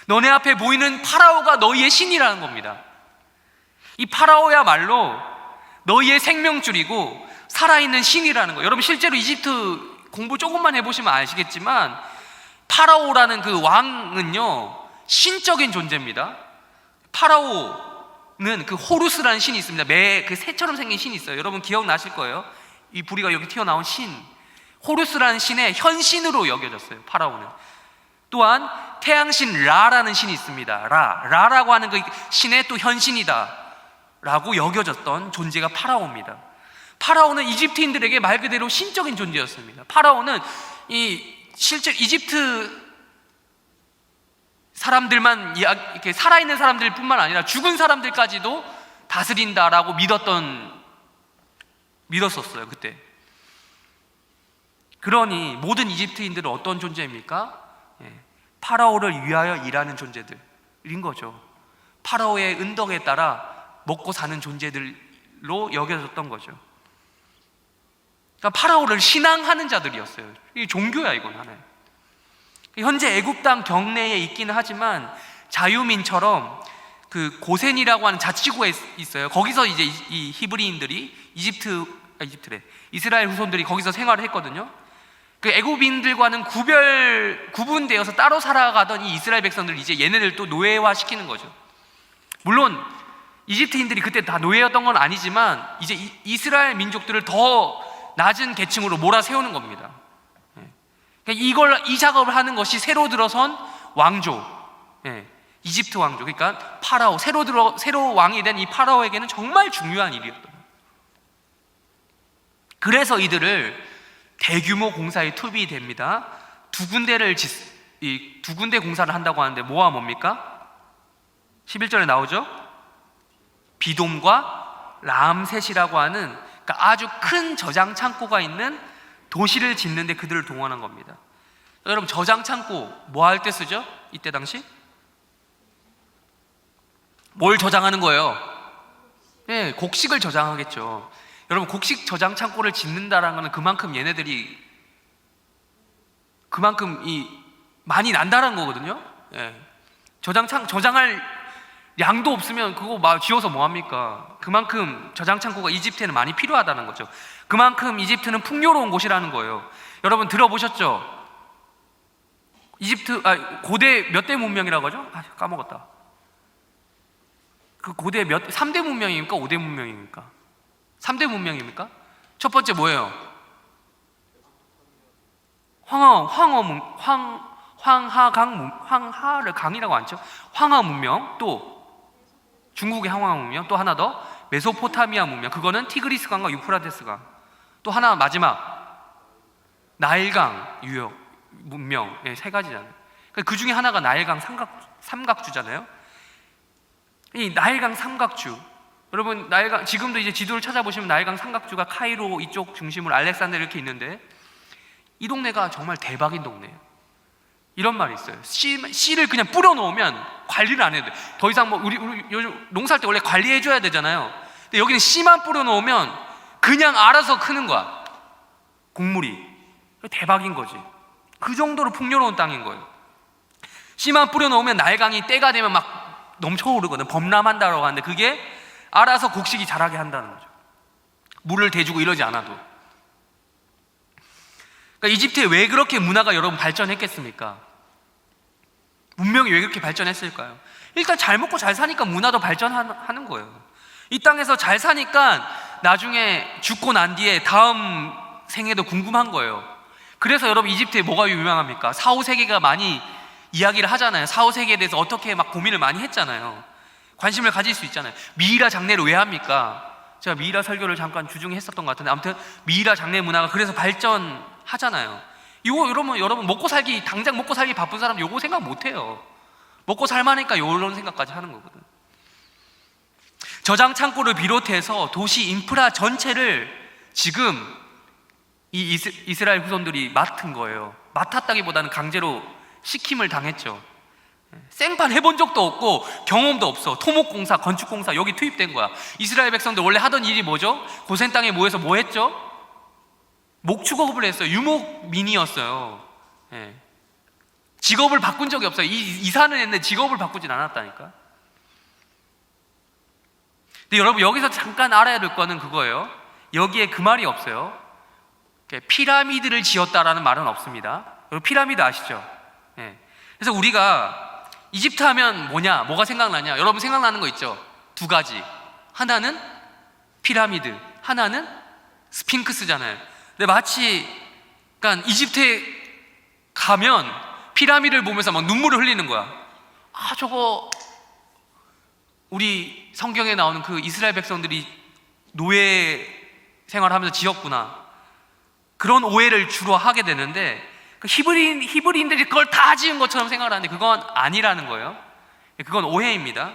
너네 앞에 보이는 파라오가 너희의 신이라는 겁니다. 이 파라오야말로 너희의 생명줄이고 살아있는 신이라는 거예요. 여러분, 실제로 이집트 공부 조금만 해보시면 아시겠지만 파라오라는 그 왕은요, 신적인 존재입니다. 파라오는 그 호루스라는 신이 있습니다. 그 새처럼 생긴 신이 있어요. 여러분 기억나실 거예요. 이 부리가 여기 튀어나온 신, 호루스라는 신의 현신으로 여겨졌어요. 파라오는. 또한 태양신 라라는 신이 있습니다. 라라고 하는 그 신의 또 현신이다 라고 여겨졌던 존재가 파라오입니다. 파라오는 이집트인들에게 말 그대로 신적인 존재였습니다. 파라오는 실제 이집트 사람들만, 이렇게 살아있는 사람들 뿐만 아니라 죽은 사람들까지도 다스린다라고 믿었었어요, 그때. 그러니 모든 이집트인들은 어떤 존재입니까? 파라오를 위하여 일하는 존재들인 거죠. 파라오의 은덕에 따라 먹고 사는 존재들로 여겨졌던 거죠. 그러니까 파라오를 신앙하는 자들이었어요. 이게 종교야, 이건 하나의. 현재 애굽 땅 경내에 있기는 하지만 자유민처럼 그 고센이라고 하는 자치구에 있어요. 거기서 이제 이 히브리인들이 이스라엘 후손들이 거기서 생활을 했거든요. 그 애굽인들과는 구분되어서 따로 살아가던 이 이스라엘 백성들 이제 얘네들 또 노예화 시키는 거죠. 물론 이집트인들이 그때 다 노예였던 건 아니지만 이제 이스라엘 민족들을 더 낮은 계층으로 몰아세우는 겁니다. 그러니까 이 작업을 하는 것이 새로 들어선 왕조, 이집트 왕조, 그러니까 파라오, 새로 왕이 된 이 파라오에게는 정말 중요한 일이었던 거예요. 그래서 이들을 대규모 공사에 투입됩니다. 두 군데 공사를 한다고 하는데 뭐와 뭡니까? 11절에 나오죠? 비돔과 람셋이라고 하는, 그러니까 아주 큰 저장 창고가 있는 도시를 짓는데 그들을 동원한 겁니다. 여러분, 저장 창고 뭐 할 때 쓰죠? 이때 당시? 뭘 저장하는 거예요? 네, 곡식을 저장하겠죠. 여러분, 곡식 저장 창고를 짓는다라는 것은 그만큼 얘네들이 많이 난다는 거거든요. 예. 저장할 양도 없으면 그거 막 지어서 뭐 합니까? 그만큼 저장 창고가 이집트에는 많이 필요하다는 거죠. 그만큼 이집트는 풍요로운 곳이라는 거예요. 여러분 들어보셨죠? 고대 몇 대 문명이라고 하죠? 까먹었다. 그 고대 3대 문명입니까? 5대 문명입니까? 3대 문명입니까? 첫 번째 뭐예요? 황하를 강이라고 안 쳐? 황하 문명, 또 중국의 황하 문명, 또 하나 더 메소포타미아 문명, 그거는 티그리스 강과 유프라테스 강. 또 하나 마지막 나일강 유역 문명, 세 가지잖아요. 그 중에 하나가 나일강 삼각주잖아요. 이 나일강 삼각주, 여러분 나일강 지금도 이제 지도를 찾아보시면 나일강 삼각주가 카이로 이쪽 중심으로 알렉산드리아 이렇게 있는데 이 동네가 정말 대박인 동네예요. 이런 말이 있어요. 씨를 그냥 뿌려 놓으면 관리를 안 해도 돼. 더 이상 뭐 우리 요즘 농사할 때 원래 관리해 줘야 되잖아요. 근데 여기는 씨만 뿌려 놓으면 그냥 알아서 크는 거야. 곡물이. 대박인 거지. 그 정도로 풍요로운 땅인 거예요. 씨만 뿌려 놓으면 나일강이 때가 되면 막 넘쳐오르거든. 범람한다고 하는데 그게 알아서 곡식이 자라게 한다는 거죠. 물을 대주고 이러지 않아도. 그러니까 이집트에 왜 그렇게 문화가 여러분 발전했겠습니까? 문명이 왜 그렇게 발전했을까요? 일단 잘 먹고 잘 사니까 문화도 발전하는 거예요. 이 땅에서 잘 사니까 나중에 죽고 난 뒤에 다음 생애도 궁금한 거예요. 그래서 여러분 이집트에 뭐가 유명합니까? 4, 5세계가 많이 이야기를 하잖아요. 4, 5세계에 대해서 어떻게 막 고민을 많이 했잖아요. 관심을 가질 수 있잖아요. 미이라 장례를 왜 합니까? 제가 미이라 설교를 잠깐 주중에 했었던 것 같은데 아무튼 미이라 장례 문화가 그래서 발전하잖아요. 이거 여러분 먹고 살기, 당장 먹고 살기 바쁜 사람 요거 생각 못 해요. 먹고 살만하니까 이런 생각까지 하는 거거든. 저장 창고를 비롯해서 도시 인프라 전체를 지금 이 이스라엘 후손들이 맡은 거예요. 맡았다기보다는 강제로 시킴을 당했죠. 생판 해본 적도 없고 경험도 없어. 토목공사, 건축공사 여기 투입된 거야. 이스라엘 백성들 원래 하던 일이 뭐죠? 고센 땅에 모여서 뭐 했죠? 목축업을 했어요. 유목민이었어요. 직업을 바꾼 적이 없어요. 이사는 했는데 직업을 바꾸진 않았다니까. 근데 여러분 여기서 잠깐 알아야 될 거는 그거예요. 여기에 그 말이 없어요. 피라미드를 지었다라는 말은 없습니다. 여러분 피라미드 아시죠? 그래서 우리가 이집트 하면 뭐가 생각나냐? 여러분 생각나는 거 있죠? 두 가지. 하나는 피라미드, 하나는 스핑크스잖아요. 근데 마치 그러니까 이집트에 가면 피라미드를 보면서 막 눈물을 흘리는 거야. 저거 우리 성경에 나오는 그 이스라엘 백성들이 노예 생활하면서 지었구나. 그런 오해를 주로 하게 되는데 히브리인들이 그걸 다 지은 것처럼 생각을 하는데 그건 아니라는 거예요. 그건 오해입니다.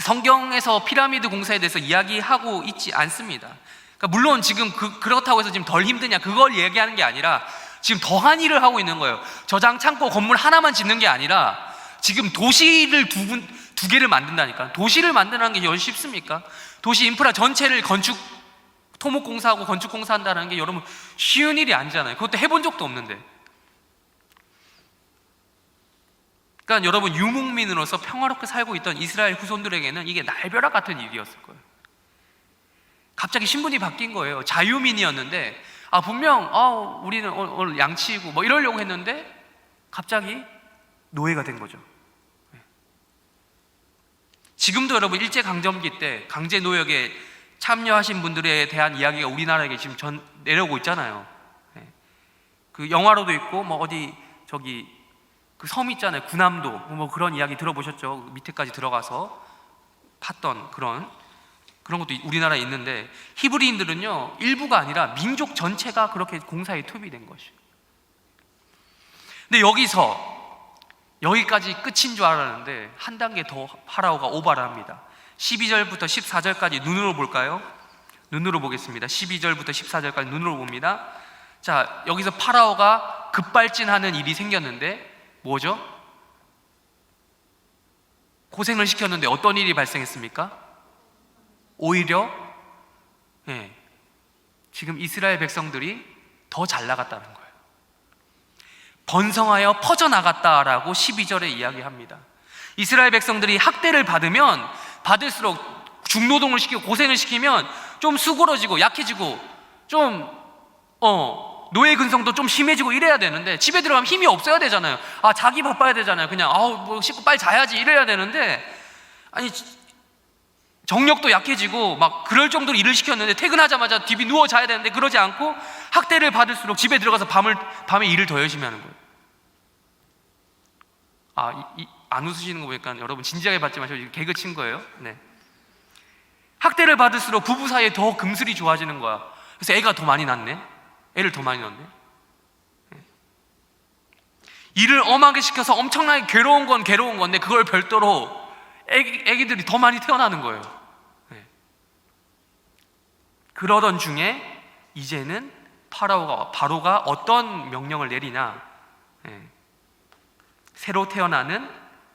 성경에서 피라미드 공사에 대해서 이야기하고 있지 않습니다. 그러니까 물론 지금 그렇다고 해서 지금 덜 힘드냐 그걸 얘기하는 게 아니라 지금 더한 일을 하고 있는 거예요. 저장 창고 건물 하나만 짓는 게 아니라 지금 도시를 두 개를 만든다니까. 도시를 만드는 게 쉽습니까? 도시 인프라 전체를 토목공사하고 건축공사 한다는 게 여러분 쉬운 일이 아니잖아요. 그것도 해본 적도 없는데. 그러니까 여러분 유목민으로서 평화롭게 살고 있던 이스라엘 후손들에게는 이게 날벼락 같은 일이었을 거예요. 갑자기 신분이 바뀐 거예요. 자유민이었는데 분명 우리는 오늘 양치이고 뭐 이러려고 했는데 갑자기 노예가 된 거죠. 지금도 여러분 일제강점기 때 강제노역에 참여하신 분들에 대한 이야기가 우리나라에 지금 내려오고 있잖아요. 그 영화로도 있고 뭐 어디 저기 그 섬 있잖아요. 구남도 뭐 그런 이야기 들어보셨죠? 밑에까지 들어가서 팠던 그런 것도 우리나라에 있는데, 히브리인들은요 일부가 아니라 민족 전체가 그렇게 공사에 투입된 것이에요. 근데 여기까지 끝인 줄 알았는데 한 단계 더 파라오가 오바를 합니다. 12절부터 14절까지 눈으로 볼까요? 눈으로 보겠습니다. 12절부터 14절까지 눈으로 봅니다. 자, 여기서 파라오가 급발진하는 일이 생겼는데 뭐죠? 고생을 시켰는데 어떤 일이 발생했습니까? 오히려 지금 이스라엘 백성들이 더 잘 나갔다는 거예요. 번성하여 퍼져나갔다라고 12절에 이야기합니다. 이스라엘 백성들이 학대를 받으면 받을수록 중노동을 시키고 고생을 시키면 좀 수그러지고 약해지고 좀 노예 근성도 좀 심해지고 이래야 되는데, 집에 들어가면 힘이 없어야 되잖아요. 자기 바빠야 되잖아요. 그냥 뭐 씻고 빨리 자야지 이래야 되는데, 아니 정력도 약해지고 막 그럴 정도로 일을 시켰는데 퇴근하자마자 디비 누워 자야 되는데 그러지 않고 학대를 받을수록 집에 들어가서 밤에 일을 더 열심히 하는 거예요. 안 웃으시는 거 보니까 여러분 진지하게 받지 마시고 개그 친 거예요. 네. 학대를 받을수록 부부 사이에 더 금슬이 좋아지는 거야. 그래서 애가 더 많이 낳네. 애를 더 많이 낳네. 일을 엄하게 시켜서 엄청나게 괴로운 건데 그걸 별도로 애기들이 더 많이 태어나는 거예요. 그러던 중에 이제는 바로가 어떤 명령을 내리냐? 새로 태어나는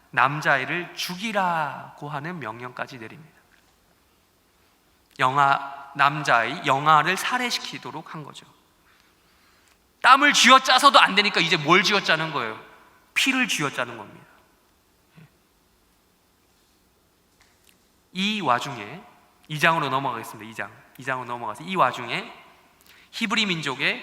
남자아이를 죽이라고 하는 명령까지 내립니다. 남자아이 영아를 살해시키도록 한 거죠. 땀을 쥐어짜서도 안 되니까 이제 뭘 쥐어짜는 거예요? 피를 쥐어짜는 겁니다. 이 와중에 2장으로 넘어가겠습니다. 2장으로 넘어가서 이 와중에 히브리 민족의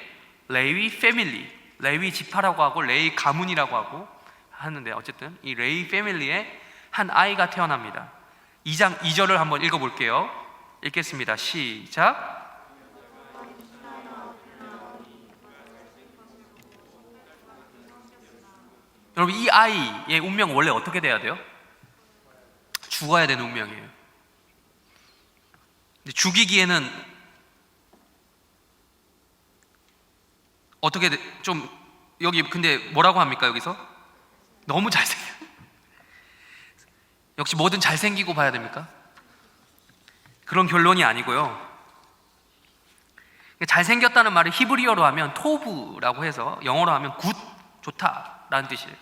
레위 패밀리, 레위 지파라고 하고 레위 가문이라고 하고 하는데, 어쨌든 이 레위 패밀리에 한 아이가 태어납니다. 2장 2절을 한번 읽어볼게요. 읽겠습니다. 시작. 여러분, 이 아이의 운명은 원래 어떻게 돼야 돼요? 죽어야 되는 운명이에요. 근데 죽이기에는 어떻게 좀 여기 근데 뭐라고 합니까? 여기서 너무 잘생겨. 역시 뭐든 잘생기고 봐야 됩니까? 그런 결론이 아니고요. 잘생겼다는 말을 히브리어로 하면 토브라고 해서 영어로 하면 굿, 좋다라는 뜻이에요.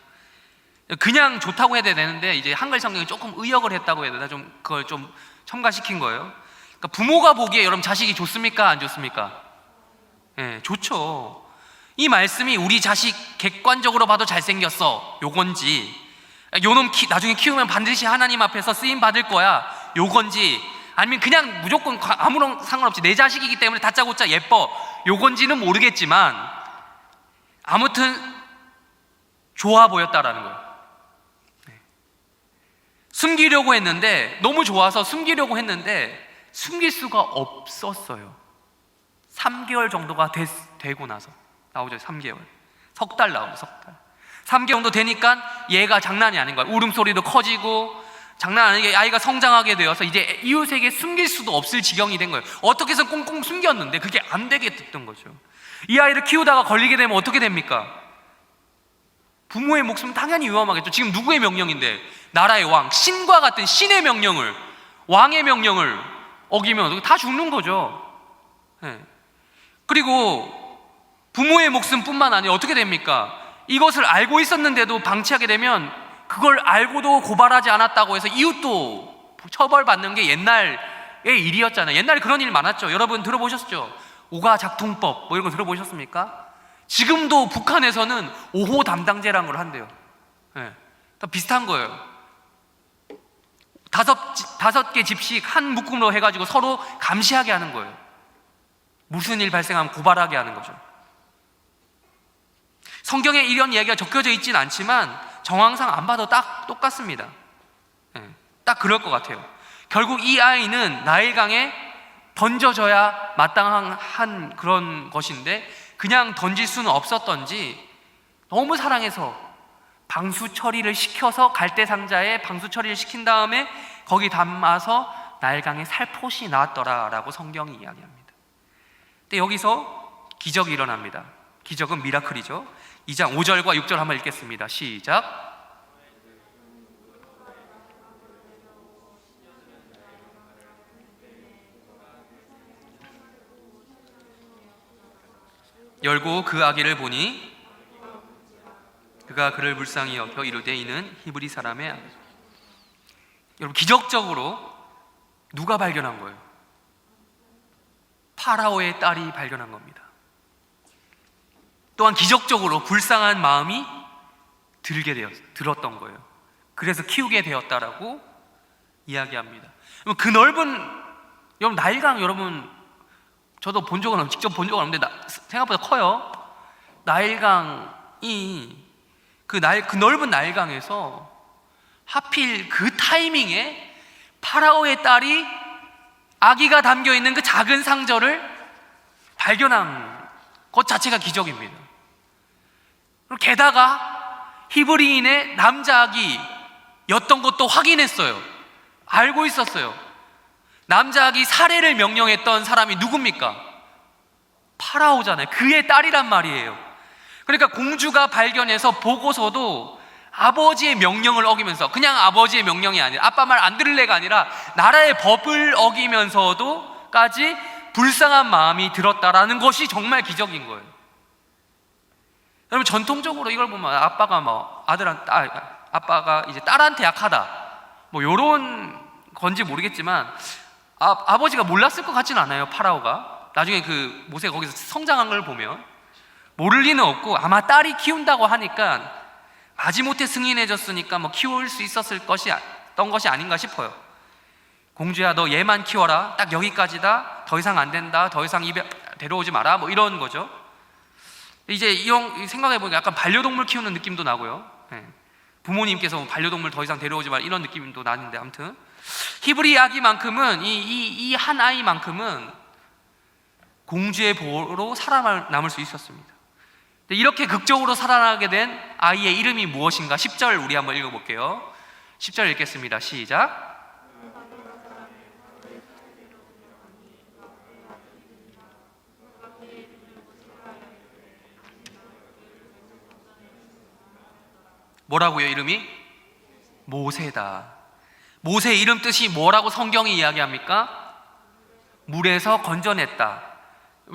그냥 좋다고 해야 되는데 이제 한글 성경이 조금 의역을 했다고 해야 되나, 좀 그걸 좀 첨가시킨 거예요. 그러니까 부모가 보기에 여러분 자식이 좋습니까? 안 좋습니까? 좋죠. 이 말씀이 우리 자식 객관적으로 봐도 잘생겼어 요건지, 요놈 나중에 키우면 반드시 하나님 앞에서 쓰임 받을 거야 요건지, 아니면 그냥 무조건 아무런 상관없이 내 자식이기 때문에 다짜고짜 예뻐 요건지는 모르겠지만 아무튼 좋아 보였다라는 거예요. 숨기려고 했는데, 너무 좋아서 숨기려고 했는데 숨길 수가 없었어요. 3개월 정도가 되고 나서 나오죠. 3개월, 석 달 나오죠. 석 달. 3개월 정도 되니까 얘가 장난이 아닌 거야. 울음소리도 커지고 장난 아니게 아이가 성장하게 되어서 이제 이웃에게 숨길 수도 없을 지경이 된 거예요. 어떻게 해서 꽁꽁 숨겼는데 그게 안 되게 됐던 거죠. 이 아이를 키우다가 걸리게 되면 어떻게 됩니까? 부모의 목숨은 당연히 위험하겠죠. 지금 누구의 명령인데? 나라의 왕, 신과 같은 신의 명령을, 왕의 명령을 어기면 다 죽는 거죠. 그리고 부모의 목숨뿐만 아니라 어떻게 됩니까? 이것을 알고 있었는데도 방치하게 되면 그걸 알고도 고발하지 않았다고 해서 이웃도 처벌받는 게 옛날의 일이었잖아요. 옛날에 그런 일 많았죠. 여러분 들어보셨죠? 오가작통법 뭐 이런 거 들어보셨습니까? 지금도 북한에서는 5호 담당제라는 걸 한대요. 다 비슷한 거예요. 다섯 개 집씩 한 묶음으로 해가지고 서로 감시하게 하는 거예요. 무슨 일 발생하면 고발하게 하는 거죠. 성경에 이런 이야기가 적혀져 있진 않지만 정황상 안 봐도 딱 똑같습니다. 딱 그럴 것 같아요. 결국 이 아이는 나일강에 던져져야 마땅한 그런 것인데 그냥 던질 수는 없었던지 너무 사랑해서 방수 처리를 시켜서 갈대 상자에 방수 처리를 시킨 다음에 거기 담아서 나일강에 살포시 나왔더라라고 성경이 이야기합니다. 근데 여기서 기적이 일어납니다. 기적은 미라클이죠. 2장 5절과 6절 한번 읽겠습니다. 시작. 열고 그 아기를 보니 그가 그를 불쌍히 여겨 이르되 이는 히브리 사람의 아기. 여러분, 기적적으로 누가 발견한 거예요? 파라오의 딸이 발견한 겁니다. 또한 기적적으로 불쌍한 마음이 들었던 거예요. 그래서 키우게 되었다라고 이야기합니다. 그 넓은, 여러분, 나일강, 여러분 저도 본 적은 직접 본 적은 없는데 생각보다 커요. 나일강이 그 넓은 나일강에서 하필 그 타이밍에 파라오의 딸이 아기가 담겨 있는 그 작은 상자를 발견한 것 자체가 기적입니다. 게다가 히브리인의 남자 아기였던 것도 확인했어요. 알고 있었어요. 남자 아기 살해를 명령했던 사람이 누굽니까? 파라오잖아요. 그의 딸이란 말이에요. 그러니까 공주가 발견해서 보고서도 아버지의 명령을 어기면서, 그냥 아버지의 명령이 아니라 아빠 말 안 들을래가 아니라 나라의 법을 어기면서도까지 불쌍한 마음이 들었다라는 것이 정말 기적인 거예요. 여러분, 전통적으로 이걸 보면 아빠가 아빠가 이제 딸한테 약하다, 뭐 요런 건지 모르겠지만 아버지가 몰랐을 것 같지는 않아요. 파라오가 나중에 그 모세가 거기서 성장한 걸 보면 모를 리는 없고, 아마 딸이 키운다고 하니까 마지못해 승인해줬으니까 뭐 키울 수 있었던 것이 아닌가 싶어요. 공주야, 너 얘만 키워라, 딱 여기까지다, 더 이상 안 된다, 더 이상 입에 데려오지 마라, 뭐 이런 거죠. 이제 생각해보니까 약간 반려동물 키우는 느낌도 나고요. 부모님께서 반려동물 더 이상 데려오지 마라 이런 느낌도 나는데, 아무튼 히브리 아기만큼은 이 한 아이만큼은 공주의 보호로 살아남을 수 있었습니다. 이렇게 극적으로 살아나게 된 아이의 이름이 무엇인가? 10절 우리 한번 읽어볼게요. 10절 읽겠습니다. 시작. 뭐라고요? 이름이? 모세다. 모세 이름 뜻이 뭐라고 성경이 이야기합니까? 물에서 건져냈다.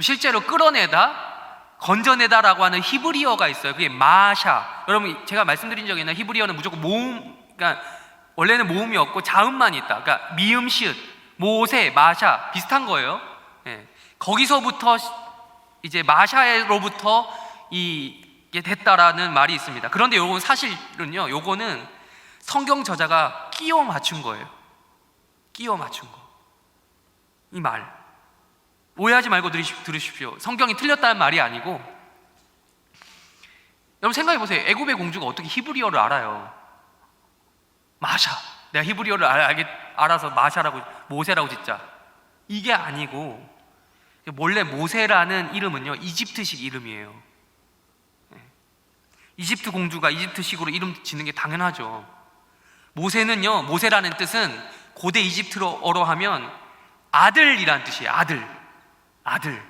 실제로 끌어내다, 건져내다라고 하는 히브리어가 있어요. 그게 마샤. 여러분, 제가 말씀드린 적이 있나요? 히브리어는 무조건 모음, 그러니까 원래는 모음이 없고 자음만 있다. 그러니까 미음, 시읒, 모세, 마샤 비슷한 거예요. 거기서부터 이제 마샤로부터 이게 됐다라는 말이 있습니다. 그런데 요건 사실은요, 요거는 성경 저자가 끼워 맞춘 거예요. 끼워 맞춘 거. 이 말 오해하지 말고 들으십시오. 성경이 틀렸다는 말이 아니고, 여러분 생각해 보세요. 애굽의 공주가 어떻게 히브리어를 알아요? 마샤. 내가 히브리어를 알아서 마샤라고, 모세라고 짓자, 이게 아니고, 원래 모세라는 이름은요 이집트식 이름이에요. 이집트 공주가 이집트식으로 이름 짓는 게 당연하죠. 모세는요, 모세라는 뜻은 고대 이집트어로 하면 아들이란 뜻이에요. 아들.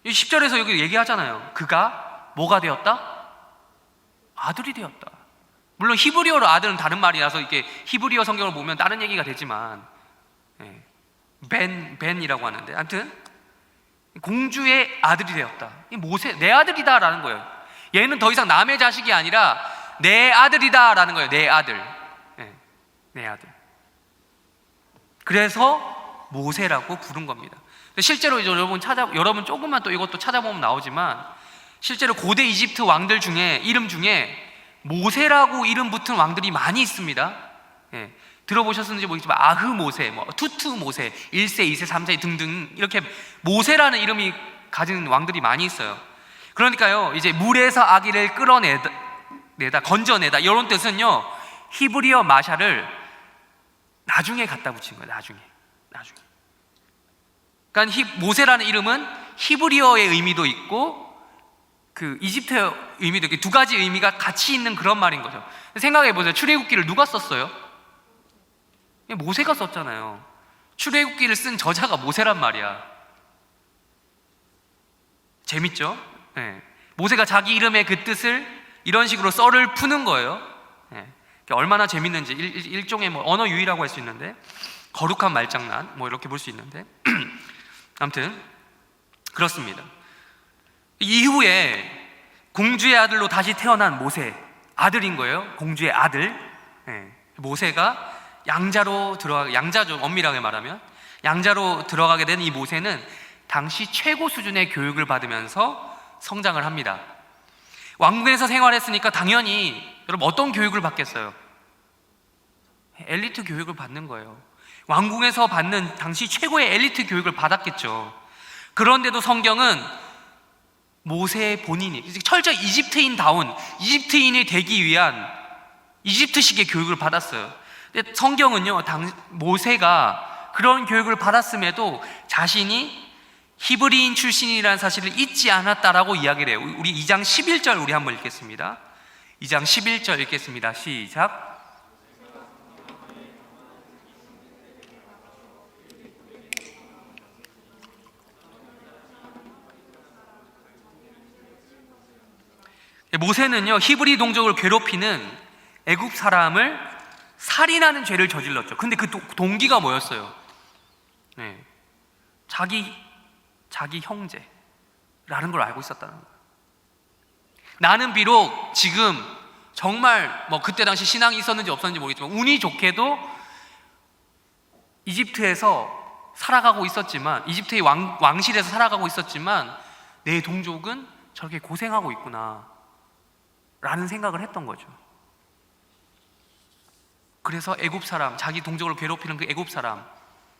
10절에서 여기 얘기하잖아요. 그가 뭐가 되었다? 아들이 되었다. 물론 히브리어로 아들은 다른 말이라서 이게 히브리어 성경을 보면 다른 얘기가 되지만, 벤이라고 하는데, 아무튼 공주의 아들이 되었다. 이 모세, 내 아들이다라는 거예요. 얘는 더 이상 남의 자식이 아니라 내 아들이다라는 거예요. 내 아들. 내 아들. 그래서 모세라고 부른 겁니다. 실제로 여러분 조금만 또 이것도 찾아보면 나오지만, 실제로 고대 이집트 왕들 중에 이름 중에 모세라고 이름 붙은 왕들이 많이 있습니다. 예, 들어보셨는지 모르겠지만 아흐 모세, 뭐 투투 모세, 1세, 2세, 3세 등등 이렇게 모세라는 이름이 가진 왕들이 많이 있어요. 그러니까요, 이제 물에서 아기를 끌어내다, 건져내다 이런 뜻은요, 히브리어 마샤를 나중에 갖다 붙인 거예요. 나중에. 그러니까 모세라는 이름은 히브리어의 의미도 있고 그 이집트의 의미도 있고 두 가지 의미가 같이 있는 그런 말인 거죠. 생각해 보세요. 출애굽기를 누가 썼어요? 모세가 썼잖아요. 출애굽기를 쓴 저자가 모세란 말이야. 재밌죠? 네. 모세가 자기 이름의 그 뜻을 이런 식으로 썰을 푸는 거예요. 네. 얼마나 재밌는지 일종의 뭐 언어 유희라고 할 수 있는데, 거룩한 말장난 뭐 이렇게 볼 수 있는데 아무튼 그렇습니다. 이후에 공주의 아들로 다시 태어난 모세, 아들인 거예요. 공주의 아들. 네. 모세가 양자로 양자죠. 엄밀하게 말하면 양자로 들어가게 된 이 모세는 당시 최고 수준의 교육을 받으면서 성장을 합니다. 왕궁에서 생활했으니까 당연히 여러분 어떤 교육을 받겠어요? 엘리트 교육을 받는 거예요. 왕궁에서 받는 당시 최고의 엘리트 교육을 받았겠죠. 그런데도 성경은 모세 본인이 철저히 이집트인다운 이집트인이 되기 위한 이집트식의 교육을 받았어요. 근데 성경은요, 모세가 그런 교육을 받았음에도 자신이 히브리인 출신이라는 사실을 잊지 않았다라고 이야기를 해요. 우리 2장 11절 우리 한번 읽겠습니다. 2장 11절 읽겠습니다. 시작. 모세는요, 히브리 동족을 괴롭히는 애굽 사람을 살인하는 죄를 저질렀죠. 근데 그 동기가 뭐였어요? 네, 자기 형제라는 걸 알고 있었다는 거예요. 나는 비록 지금 정말 뭐 그때 당시 신앙이 있었는지 없었는지 모르겠지만 운이 좋게도 이집트에서 살아가고 있었지만, 이집트의 왕실에서 살아가고 있었지만 내 동족은 저렇게 고생하고 있구나 라는 생각을 했던 거죠. 그래서 애굽 사람, 자기 동족을 괴롭히는 그 애굽 사람,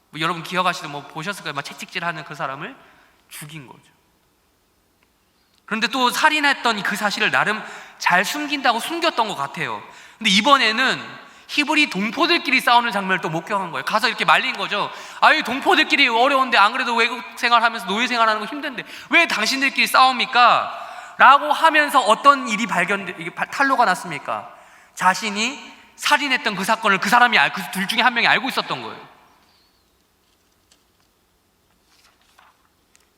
뭐 여러분 기억하시든 뭐 보셨을 거예요. 막 채찍질하는 그 사람을 죽인 거죠. 그런데 또 살인했던 그 사실을 나름 잘 숨긴다고 숨겼던 것 같아요. 근데 이번에는 히브리 동포들끼리 싸우는 장면을 또 목격한 거예요. 가서 이렇게 말린 거죠. 아이, 동포들끼리 어려운데 안 그래도 외국 생활하면서 노예 생활하는 거 힘든데 왜 당신들끼리 싸웁니까? 라고 하면서 어떤 일이 탄로가 났습니까? 자신이 살인했던 그 사건을 그 사람이 그 둘 중에 한 명이 알고 있었던 거예요.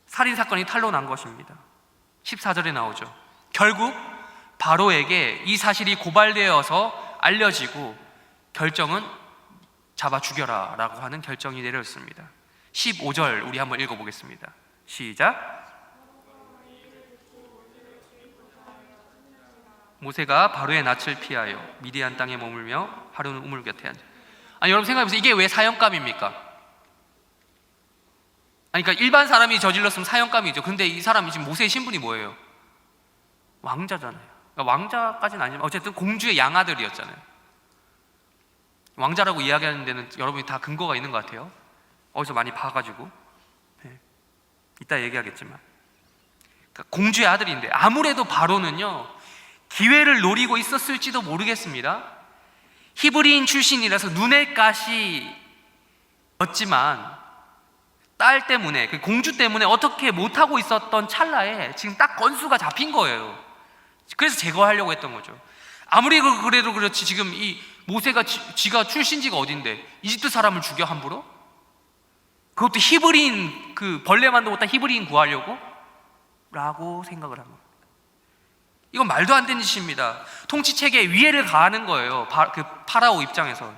살인 사건이 탄로 난 것입니다. 14절에 나오죠. 결국 바로에게 이 사실이 고발되어서 알려지고 결정은 잡아 죽여라 라고 하는 결정이 내렸습니다. 15절 우리 한번 읽어보겠습니다. 시작. 모세가 바로의 낯을 피하여 미디안 땅에 머물며 하루는 우물 곁에 앉아. 아니, 여러분 생각해보세요. 이게 왜 사형감입니까? 아니, 그러니까 일반 사람이 저질렀으면 사형감이죠. 근데 이 사람이 지금 모세의 신분이 뭐예요? 왕자잖아요. 그러니까 왕자까지는 아니지만 어쨌든 공주의 양아들이었잖아요. 왕자라고 이야기하는 데는 여러분이 다 근거가 있는 것 같아요. 어디서 많이 봐가지고. 네. 이따 얘기하겠지만, 그러니까 공주의 아들인데 아무래도 바로는요 기회를 노리고 있었을지도 모르겠습니다. 히브리인 출신이라서 눈의 가시였지만 딸 때문에, 그 공주 때문에 어떻게 못하고 있었던 찰나에 지금 딱 건수가 잡힌 거예요. 그래서 제거하려고 했던 거죠. 아무리 그래도 그렇지 지금 이 모세가 지가 출신지가 어딘데 이집트 사람을 죽여 함부로? 그것도 히브리인, 그 벌레만도 못한 히브리인 구하려고? 라고 생각을 한 겁니다. 이건 말도 안 되는 짓입니다. 통치체계에 위해를 가하는 거예요. 그 파라오 입장에서.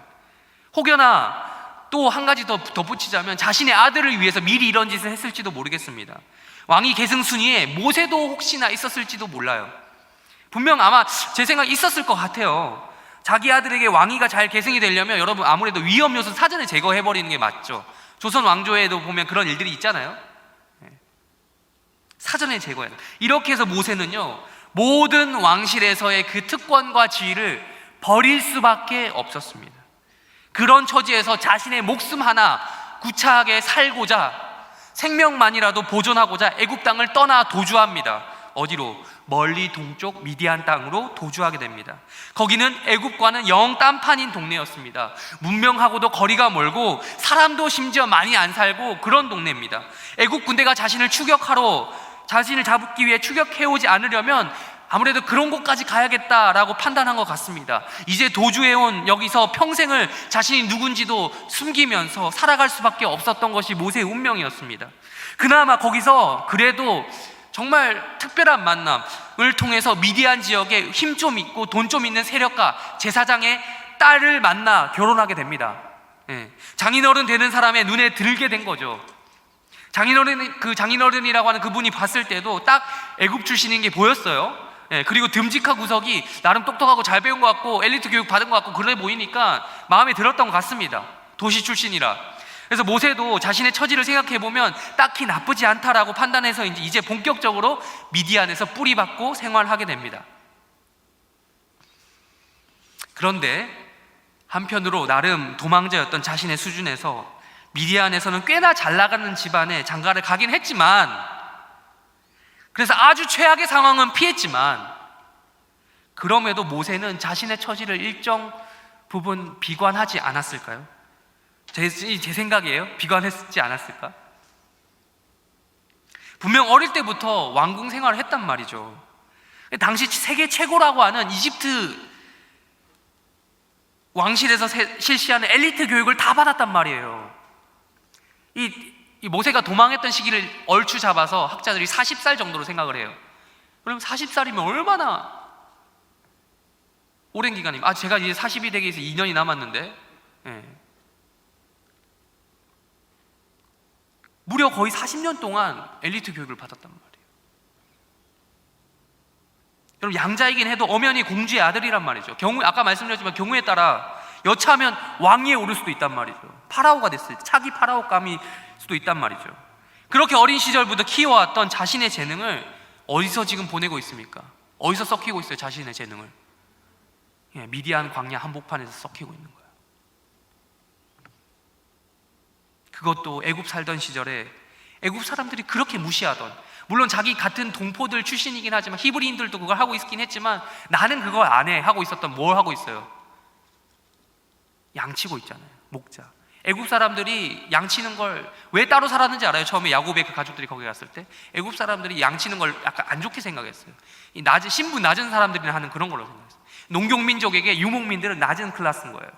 혹여나 또 한 가지 더 덧붙이자면 자신의 아들을 위해서 미리 이런 짓을 했을지도 모르겠습니다. 왕위 계승 순위에 모세도 혹시나 있었을지도 몰라요. 분명 아마 제 생각에 있었을 것 같아요. 자기 아들에게 왕위가 잘 계승이 되려면 여러분 아무래도 위험 요소 사전에 제거해버리는 게 맞죠. 조선 왕조에도 보면 그런 일들이 있잖아요. 사전에 제거해야 돼요. 이렇게 해서 모세는요 모든 왕실에서의 그 특권과 지위를 버릴 수밖에 없었습니다. 그런 처지에서 자신의 목숨 하나 구차하게 살고자, 생명만이라도 보존하고자 애굽 땅을 떠나 도주합니다. 어디로? 멀리 동쪽 미디안 땅으로 도주하게 됩니다. 거기는 애굽과는 영 딴판인 동네였습니다. 문명하고도 거리가 멀고 사람도 심지어 많이 안 살고 그런 동네입니다. 애굽 군대가 자신을 잡기 위해 추격해오지 않으려면 아무래도 그런 곳까지 가야겠다라고 판단한 것 같습니다. 이제 도주해온 여기서 평생을 자신이 누군지도 숨기면서 살아갈 수밖에 없었던 것이 모세의 운명이었습니다. 그나마 거기서 그래도 정말 특별한 만남을 통해서 미디안 지역에 힘 좀 있고 돈 좀 있는 세력가 제사장의 딸을 만나 결혼하게 됩니다. 장인어른 되는 사람의 눈에 들게 된 거죠. 장인어른이라고 하는 그분이 봤을 때도 딱 애굽 출신인 게 보였어요. 그리고 듬직한 구석이 나름 똑똑하고 잘 배운 것 같고 엘리트 교육 받은 것 같고 그래 보이니까 마음에 들었던 것 같습니다. 도시 출신이라. 그래서 모세도 자신의 처지를 생각해 보면 딱히 나쁘지 않다라고 판단해서 이제 본격적으로 미디안에서 뿌리박고 생활하게 됩니다. 그런데 한편으로 나름 도망자였던 자신의 수준에서 미디안에서는 꽤나 잘 나가는 집안에 장가를 가긴 했지만, 그래서 아주 최악의 상황은 피했지만, 그럼에도 모세는 자신의 처지를 일정 부분 비관하지 않았을까요? 제 생각이에요. 비관했지 않았을까? 분명 어릴 때부터 왕궁 생활을 했단 말이죠. 당시 세계 최고라고 하는 이집트 왕실에서 실시하는 엘리트 교육을 다 받았단 말이에요. 이 모세가 도망했던 시기를 얼추 잡아서 학자들이 40살 정도로 생각을 해요. 그럼 40살이면 얼마나 오랜 기간입니까? 제가 이제 40이 되기 위해서 2년이 남았는데, 무려 거의 40년 동안 엘리트 교육을 받았단 말이에요. 여러분, 양자이긴 해도 엄연히 공주의 아들이란 말이죠. 아까 말씀드렸지만 경우에 따라 여차하면 왕위에 오를 수도 있단 말이죠. 파라오가 됐을 때 차기 파라오감일 수도 있단 말이죠. 그렇게 어린 시절부터 키워왔던 자신의 재능을 어디서 지금 보내고 있습니까? 어디서 썩히고 있어요? 자신의 재능을 미디안 광야 한복판에서 썩히고 있는 거예요. 그것도 애굽 살던 시절에 애굽 사람들이 그렇게 무시하던, 물론 자기 같은 동포들 출신이긴 하지만 히브리인들도 그걸 하고 있긴 했지만 나는 그걸 안 해 하고 있었던, 뭘 하고 있어요? 양치고 있잖아요. 목자. 애굽 사람들이 양치는 걸 왜 따로 살았는지 알아요? 처음에 야곱의 그 가족들이 거기 갔을 때 애굽 사람들이 양치는 걸 약간 안 좋게 생각했어요. 신분 낮은 사람들이나 하는 그런 걸로 생각했어요. 농경민족에게 유목민들은 낮은 클래스인 거예요.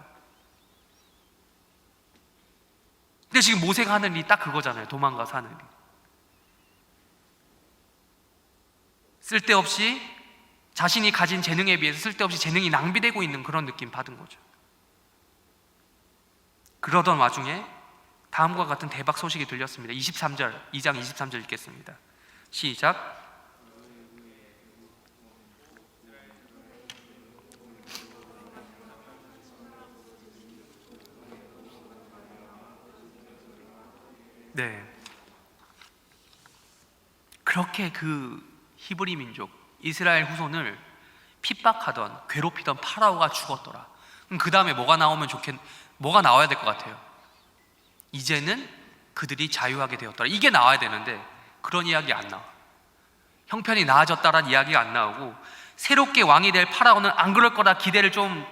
근데 지금 모세가 하는 일이 딱 그거잖아요. 도망가서 하는 일. 쓸데없이 자신이 가진 재능에 비해서 쓸데없이 재능이 낭비되고 있는 그런 느낌 받은 거죠. 그러던 와중에 다음과 같은 대박 소식이 들렸습니다. 2장 23절 읽겠습니다. 시작. 네. 그렇게 그 히브리 민족 이스라엘 후손을 핍박하던 괴롭히던 파라오가 죽었더라. 그럼 그 다음에 뭐가 나와야 될 것 같아요? 이제는 그들이 자유하게 되었더라. 이게 나와야 되는데 그런 이야기 안 나와. 형편이 나아졌다라는 이야기가 안 나오고, 새롭게 왕이 될 파라오는 안 그럴 거다 기대를 좀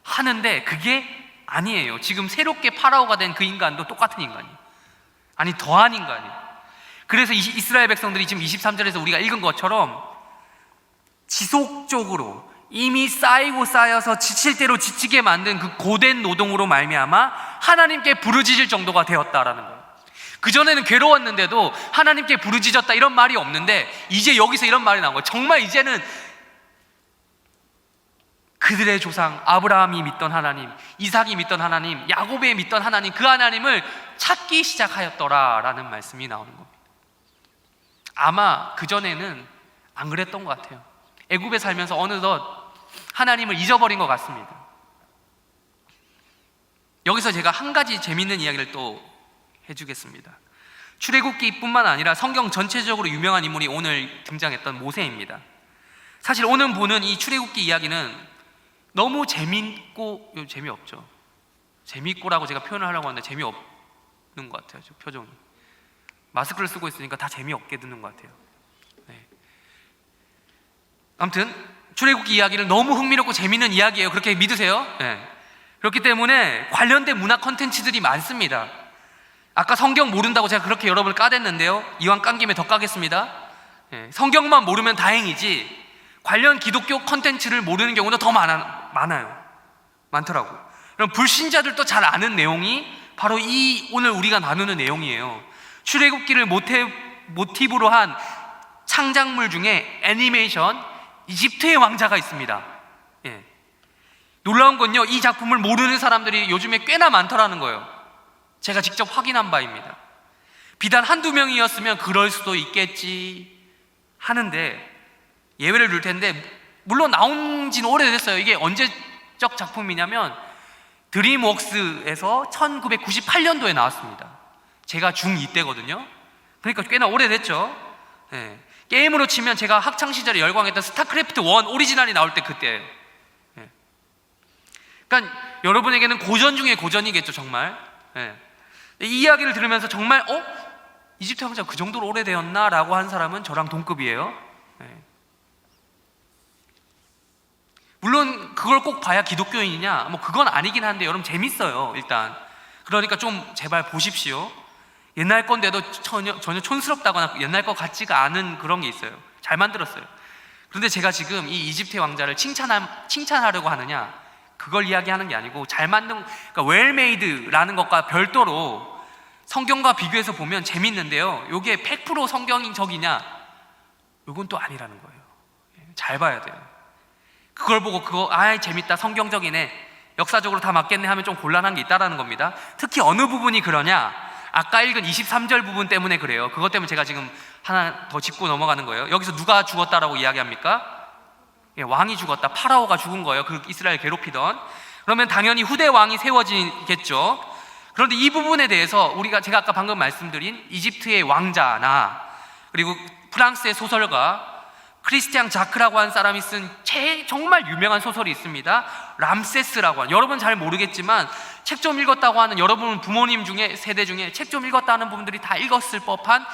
하는데 그게 아니에요. 지금 새롭게 파라오가 된 그 인간도 똑같은 인간이에요. 아니, 더한 인간이에요. 그래서 이스라엘 백성들이 지금 23절에서 우리가 읽은 것처럼 지속적으로 이미 쌓이고 쌓여서 지칠 대로 지치게 만든 그 고된 노동으로 말미암아 하나님께 부르짖을 정도가 되었다라는 거예요. 그전에는 괴로웠는데도 하나님께 부르짖었다 이런 말이 없는데 이제 여기서 이런 말이 나온 거예요. 정말 이제는 그들의 조상 아브라함이 믿던 하나님, 이삭이 믿던 하나님, 야곱이 믿던 하나님, 그 하나님을 찾기 시작하였더라라는 말씀이 나오는 겁니다. 아마 그전에는 안 그랬던 것 같아요. 애굽에 살면서 어느덧 하나님을 잊어버린 것 같습니다. 여기서 제가 한 가지 재밌는 이야기를 또 해주겠습니다. 출애굽기뿐만 아니라 성경 전체적으로 유명한 인물이 오늘 등장했던 모세입니다. 사실 오늘 보는 이 출애굽기 이야기는 너무 재밌고 재미없죠. 재미있고라고 제가 표현을 하려고 하는데 재미없는 것 같아요. 표정이. 마스크를 쓰고 있으니까 다 재미없게 듣는 것 같아요. 네. 아무튼 출애굽기 이야기를 너무 흥미롭고 재미있는 이야기예요. 그렇게 믿으세요? 네. 그렇기 때문에 관련된 문화 콘텐츠들이 많습니다. 아까 성경 모른다고 제가 그렇게 여러분을 까댔는데요, 이왕 깐 김에 더 까겠습니다. 네. 성경만 모르면 다행이지 관련 기독교 콘텐츠를 모르는 경우도 더 많더라고요. 그럼 불신자들도 잘 아는 내용이 바로 이 오늘 우리가 나누는 내용이에요. 출애굽기를 모티브로 한 창작물 중에 애니메이션 이집트의 왕자가 있습니다. 예. 놀라운 건요, 이 작품을 모르는 사람들이 요즘에 꽤나 많더라는 거예요. 제가 직접 확인한 바입니다. 비단 한두 명이었으면 그럴 수도 있겠지 하는데 예외를 둘 텐데, 물론 나온 지는 오래됐어요. 이게 언제적 작품이냐면 드림웍스에서 1998년도에 나왔습니다. 제가 중2 때거든요. 그러니까 꽤나 오래됐죠. 예. 게임으로 치면 제가 학창시절에 열광했던 스타크래프트 1 오리지널이 나올 때 그때예요. 예. 그러니까 여러분에게는 고전 중에 고전이겠죠, 정말. 예. 이 이야기를 들으면서 정말 이집트 왕자가 그 정도로 오래되었나? 라고 한 사람은 저랑 동급이에요. 예. 물론 그걸 꼭 봐야 기독교인이냐? 뭐 그건 아니긴 한데 여러분 재밌어요, 일단. 그러니까 좀 제발 보십시오. 옛날 건데도 전혀 촌스럽다거나 옛날 것 같지가 않은 그런 게 있어요. 잘 만들었어요. 그런데 제가 지금 이 이집트의 왕자를 칭찬하려고 하느냐, 그걸 이야기하는 게 아니고 잘 만든, 그러니까 웰메이드라는 것과 별도로 성경과 비교해서 보면 재밌는데요, 이게 100% 성경적이냐? 이건 또 아니라는 거예요. 잘 봐야 돼요. 그걸 보고 재밌다, 성경적이네, 역사적으로 다 맞겠네 하면 좀 곤란한 게 있다라는 겁니다. 특히 어느 부분이 그러냐? 아까 읽은 23절 부분 때문에 그래요. 그것 때문에 제가 지금 하나 더 짚고 넘어가는 거예요. 여기서 누가 죽었다라고 이야기합니까? 예, 왕이 죽었다. 파라오가 죽은 거예요. 그 이스라엘 괴롭히던. 그러면 당연히 후대 왕이 세워지겠죠. 그런데 이 부분에 대해서 제가 아까 방금 말씀드린 이집트의 왕자나, 그리고 프랑스의 소설가 크리스티앙 자크라고 하는 사람이 쓴 정말 유명한 소설이 있습니다. 람세스라고 하는, 여러분 잘 모르겠지만 책 좀 읽었다고 하는, 여러분 부모님 중에, 세대 중에 책 좀 읽었다 하는 분들이 다 읽었을 법한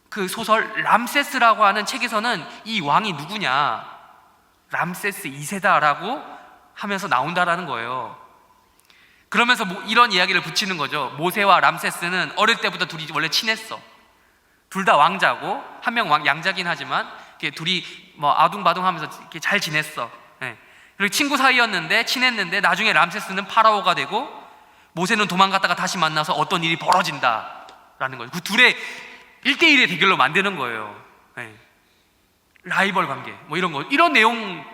그 소설 람세스라고 하는 책에서는 이 왕이 누구냐, 람세스 2세다라고 하면서 나온다라는 거예요. 그러면서 이런 이야기를 붙이는 거죠. 모세와 람세스는 어릴 때부터 둘이 원래 친했어. 둘 다 왕자고, 한 명 양자긴 하지만 둘이 뭐 아둥바둥하면서 이렇게 잘 지냈어. 네. 그리고 친구 사이였는데, 친했는데 나중에 람세스는 파라오가 되고 모세는 도망갔다가 다시 만나서 어떤 일이 벌어진다라는 거예요. 그 둘의 1대1의 대결로 만드는 거예요. 네. 라이벌 관계, 뭐 이런 거, 이런 내용을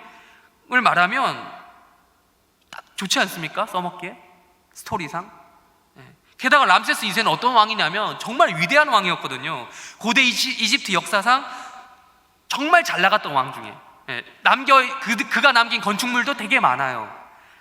말하면 좋지 않습니까? 써먹기에, 스토리상. 게다가 람세스 2세는 어떤 왕이냐면 정말 위대한 왕이었거든요. 고대 이집트 역사상 정말 잘 나갔던 왕 중에, 그가 남긴 건축물도 되게 많아요.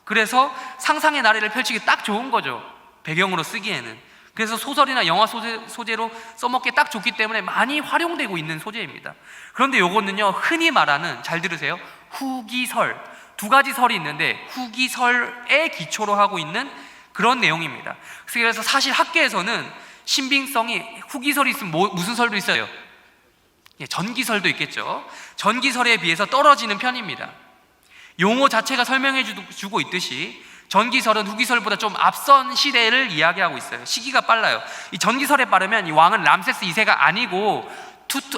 그래서 상상의 나래를 펼치기 딱 좋은 거죠, 배경으로 쓰기에는. 그래서 소설이나 영화 소재로 써먹기 딱 좋기 때문에 많이 활용되고 있는 소재입니다. 그런데 이거는요, 흔히 말하는, 잘 들으세요, 후기설, 두 가지 설이 있는데 후기설에 기초로 하고 있는 그런 내용입니다. 그래서 사실 학계에서는 신빙성이, 후기설이 있으면 무슨 설도 있어요? 전기설도 있겠죠. 전기설에 비해서 떨어지는 편입니다. 용어 자체가 설명해 주고 있듯이 전기설은 후기설보다 좀 앞선 시대를 이야기하고 있어요. 시기가 빨라요. 이 전기설에 따르면 이 왕은 람세스 2세가 아니고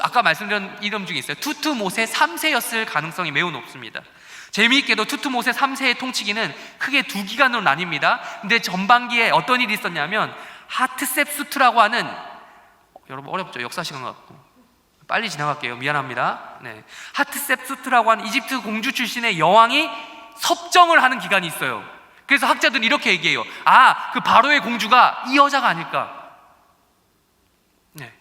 아까 말씀드린 이름 중에 있어요. 투트모세 3세였을 가능성이 매우 높습니다. 재미있게도 투트모세 3세의 통치기는 크게 두 기간으로 나뉩니다. 근데 전반기에 어떤 일이 있었냐면 하트셉수트라고 하는, 여러분 어렵죠? 역사 시간 같고 빨리 지나갈게요. 미안합니다. 네. 하트셉수트라고 하는 이집트 공주 출신의 여왕이 섭정을 하는 기간이 있어요. 그래서 학자들은 이렇게 얘기해요. 그 바로의 공주가 이 여자가 아닐까. 네.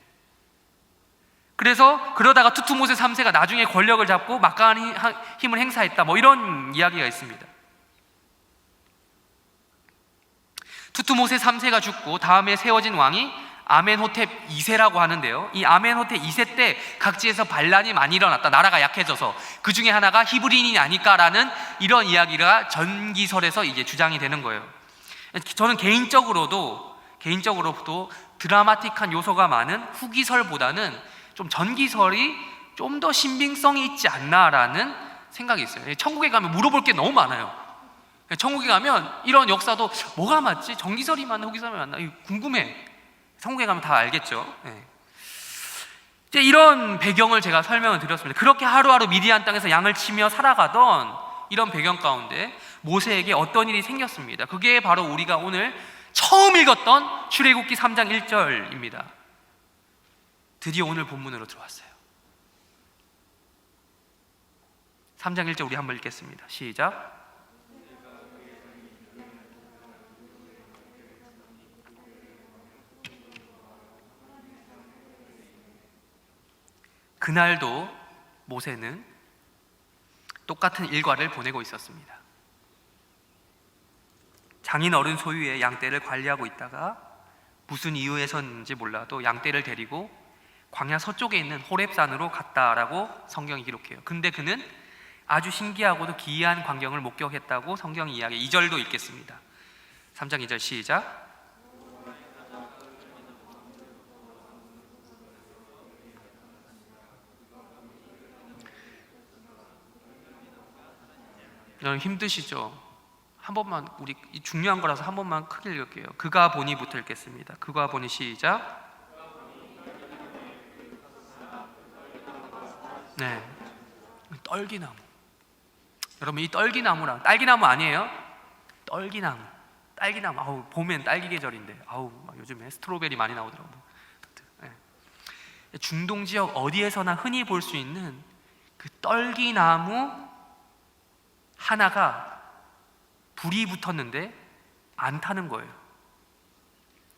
그래서 그러다가 투트모세 3세가 나중에 권력을 잡고 막강한 힘을 행사했다, 뭐 이런 이야기가 있습니다. 투트모세 3세가 죽고 다음에 세워진 왕이 아멘호텝 2세라고 하는데요, 이 아멘호텝 2세 때 각지에서 반란이 많이 일어났다, 나라가 약해져서. 그 중에 하나가 히브리인이 아닐까라는 이런 이야기가 전기설에서 이제 주장이 되는 거예요. 저는 개인적으로도 드라마틱한 요소가 많은 후기설보다는 좀 전기설이 좀 더 신빙성이 있지 않나라는 생각이 있어요. 천국에 가면 물어볼 게 너무 많아요. 천국에 가면 이런 역사도 뭐가 맞지? 전기설이 맞나 후기설이 맞나? 이거 궁금해. 천국에 가면 다 알겠죠. 이제 이런 배경을 제가 설명을 드렸습니다. 그렇게 하루하루 미디안 땅에서 양을 치며 살아가던 이런 배경 가운데 모세에게 어떤 일이 생겼습니다. 그게 바로 우리가 오늘 처음 읽었던 출애굽기 3장 1절입니다. 드디어 오늘 본문으로 들어왔어요. 3장 1절 우리 한번 읽겠습니다. 시작. 그날도 모세는 똑같은 일과를 보내고 있었습니다. 장인 어른 소유의 양떼를 관리하고 있다가 무슨 이유에서인지 몰라도 양떼를 데리고 광야 서쪽에 있는 호렙산으로 갔다라고 성경이 기록해요. 근데 그는 아주 신기하고도 기이한 광경을 목격했다고 성경이 이야기해요. 2절도 읽겠습니다. 3장 2절 시작. 여러분 힘드시죠? 한 번만, 우리 중요한 거라서 한 번만 크게 읽을게요. 그가 보니부터 읽겠습니다. 그가 보니 시작. 네, 떨기나무. 여러분 이 떨기나무랑, 딸기나무 아니에요? 떨기나무. 아우 봄엔 딸기 계절인데 아우 요즘에 스트로베리 많이 나오더라고요. 네. 중동 지역 어디에서나 흔히 볼 수 있는 그 떨기나무 하나가 불이 붙었는데 안 타는 거예요.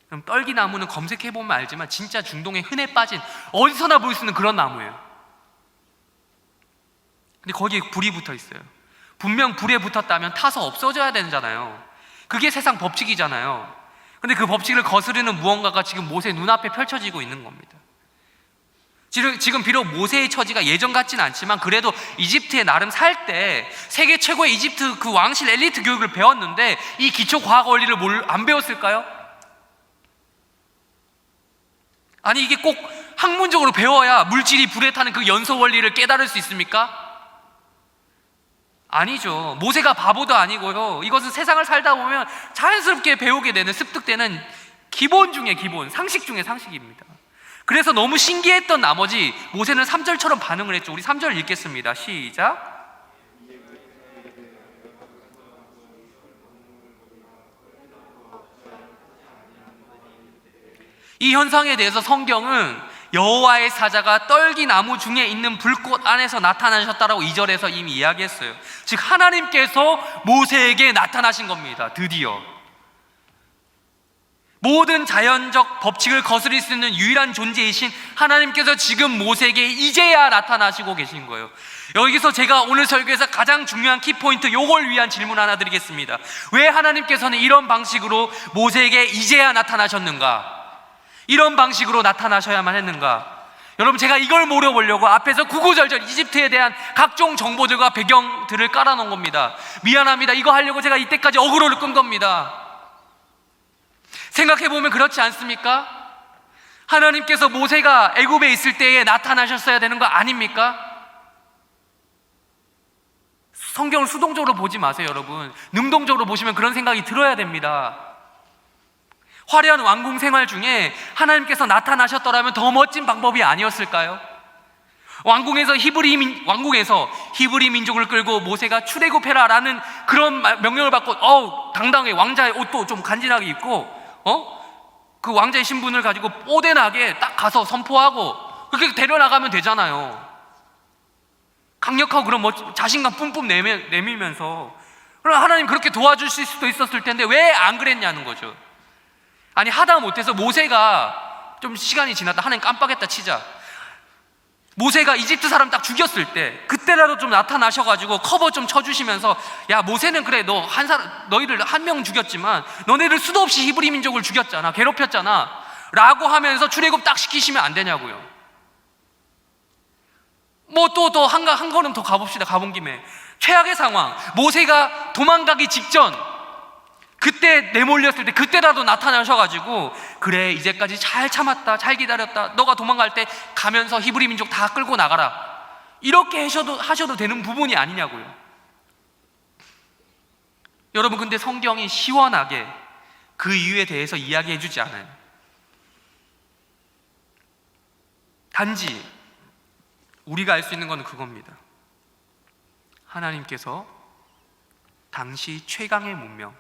그럼 떨기나무는 검색해보면 알지만 진짜 중동에 흔해 빠진 어디서나 볼 수 있는 그런 나무예요. 근데 거기에 불이 붙어 있어요. 분명 불에 붙었다면 타서 없어져야 되잖아요. 그게 세상 법칙이잖아요. 근데 그 법칙을 거스르는 무언가가 지금 모세 눈앞에 펼쳐지고 있는 겁니다. 지금 비록 모세의 처지가 예전 같지는 않지만 그래도 이집트에 나름 살 때 세계 최고의 이집트 그 왕실 엘리트 교육을 배웠는데 이 기초 과학 원리를 안 배웠을까요? 아니 이게 꼭 학문적으로 배워야 물질이 불에 타는 그 연소 원리를 깨달을 수 있습니까? 아니죠. 모세가 바보도 아니고요. 이것은 세상을 살다 보면 자연스럽게 배우게 되는, 습득되는 기본 중에 기본, 상식 중에 상식입니다. 그래서 너무 신기했던 나머지 모세는 3절처럼 반응을 했죠. 우리 3절 읽겠습니다. 시작. 이 현상에 대해서 성경은 여호와의 사자가 떨기나무 중에 있는 불꽃 안에서 나타나셨다라고 2절에서 이미 이야기했어요. 즉 하나님께서 모세에게 나타나신 겁니다. 드디어 모든 자연적 법칙을 거스릴 수 있는 유일한 존재이신 하나님께서 지금 모세에게 이제야 나타나시고 계신 거예요. 여기서 제가 오늘 설교에서 가장 중요한 키포인트, 요걸 위한 질문 하나 드리겠습니다. 왜 하나님께서는 이런 방식으로 모세에게 이제야 나타나셨는가? 이런 방식으로 나타나셔야만 했는가? 여러분 제가 이걸 물어보려고 앞에서 구구절절 이집트에 대한 각종 정보들과 배경들을 깔아놓은 겁니다. 미안합니다. 이거 하려고 제가 이때까지 어그로를 끈 겁니다. 생각해보면 그렇지 않습니까? 하나님께서 모세가 애굽에 있을 때에 나타나셨어야 되는 거 아닙니까? 성경을 수동적으로 보지 마세요, 여러분. 능동적으로 보시면 그런 생각이 들어야 됩니다. 화려한 왕궁 생활 중에 하나님께서 나타나셨더라면 더 멋진 방법이 아니었을까요? 왕궁에서 히브리 민족을 끌고 모세가 출애굽해라라는 그런 명령을 받고 당당하게 왕자의 옷도 좀 간지나게 입고 그 왕자의 신분을 가지고 뽀대나게 딱 가서 선포하고 그렇게 데려나가면 되잖아요. 강력하고 그런 자신감 뿜뿜 내밀면서. 그럼 하나님 그렇게 도와주실 수도 있었을 텐데 왜 안 그랬냐는 거죠. 아니 하다 못해서 모세가 좀 시간이 지났다, 하나님 깜빡했다 치자, 모세가 이집트 사람 딱 죽였을 때 그때라도 좀 나타나셔가지고 커버 좀 쳐주시면서 야 모세는 그래 너희를 한 명 죽였지만 너네들 수도 없이 히브리 민족을 죽였잖아, 괴롭혔잖아 라고 하면서 출애굽 딱 시키시면 안 되냐고요. 뭐 또 한 걸음 더 가봅시다. 가본 김에 최악의 상황, 모세가 도망가기 직전 그때 내몰렸을 때 그때라도 나타나셔가지고 그래 이제까지 잘 참았다, 잘 기다렸다, 너가 도망갈 때 가면서 히브리 민족 다 끌고 나가라, 이렇게 하셔도 되는 부분이 아니냐고요. 여러분, 근데 성경이 시원하게 그 이유에 대해서 이야기해 주지 않아요. 단지 우리가 알 수 있는 건 그겁니다. 하나님께서 당시 최강의 문명,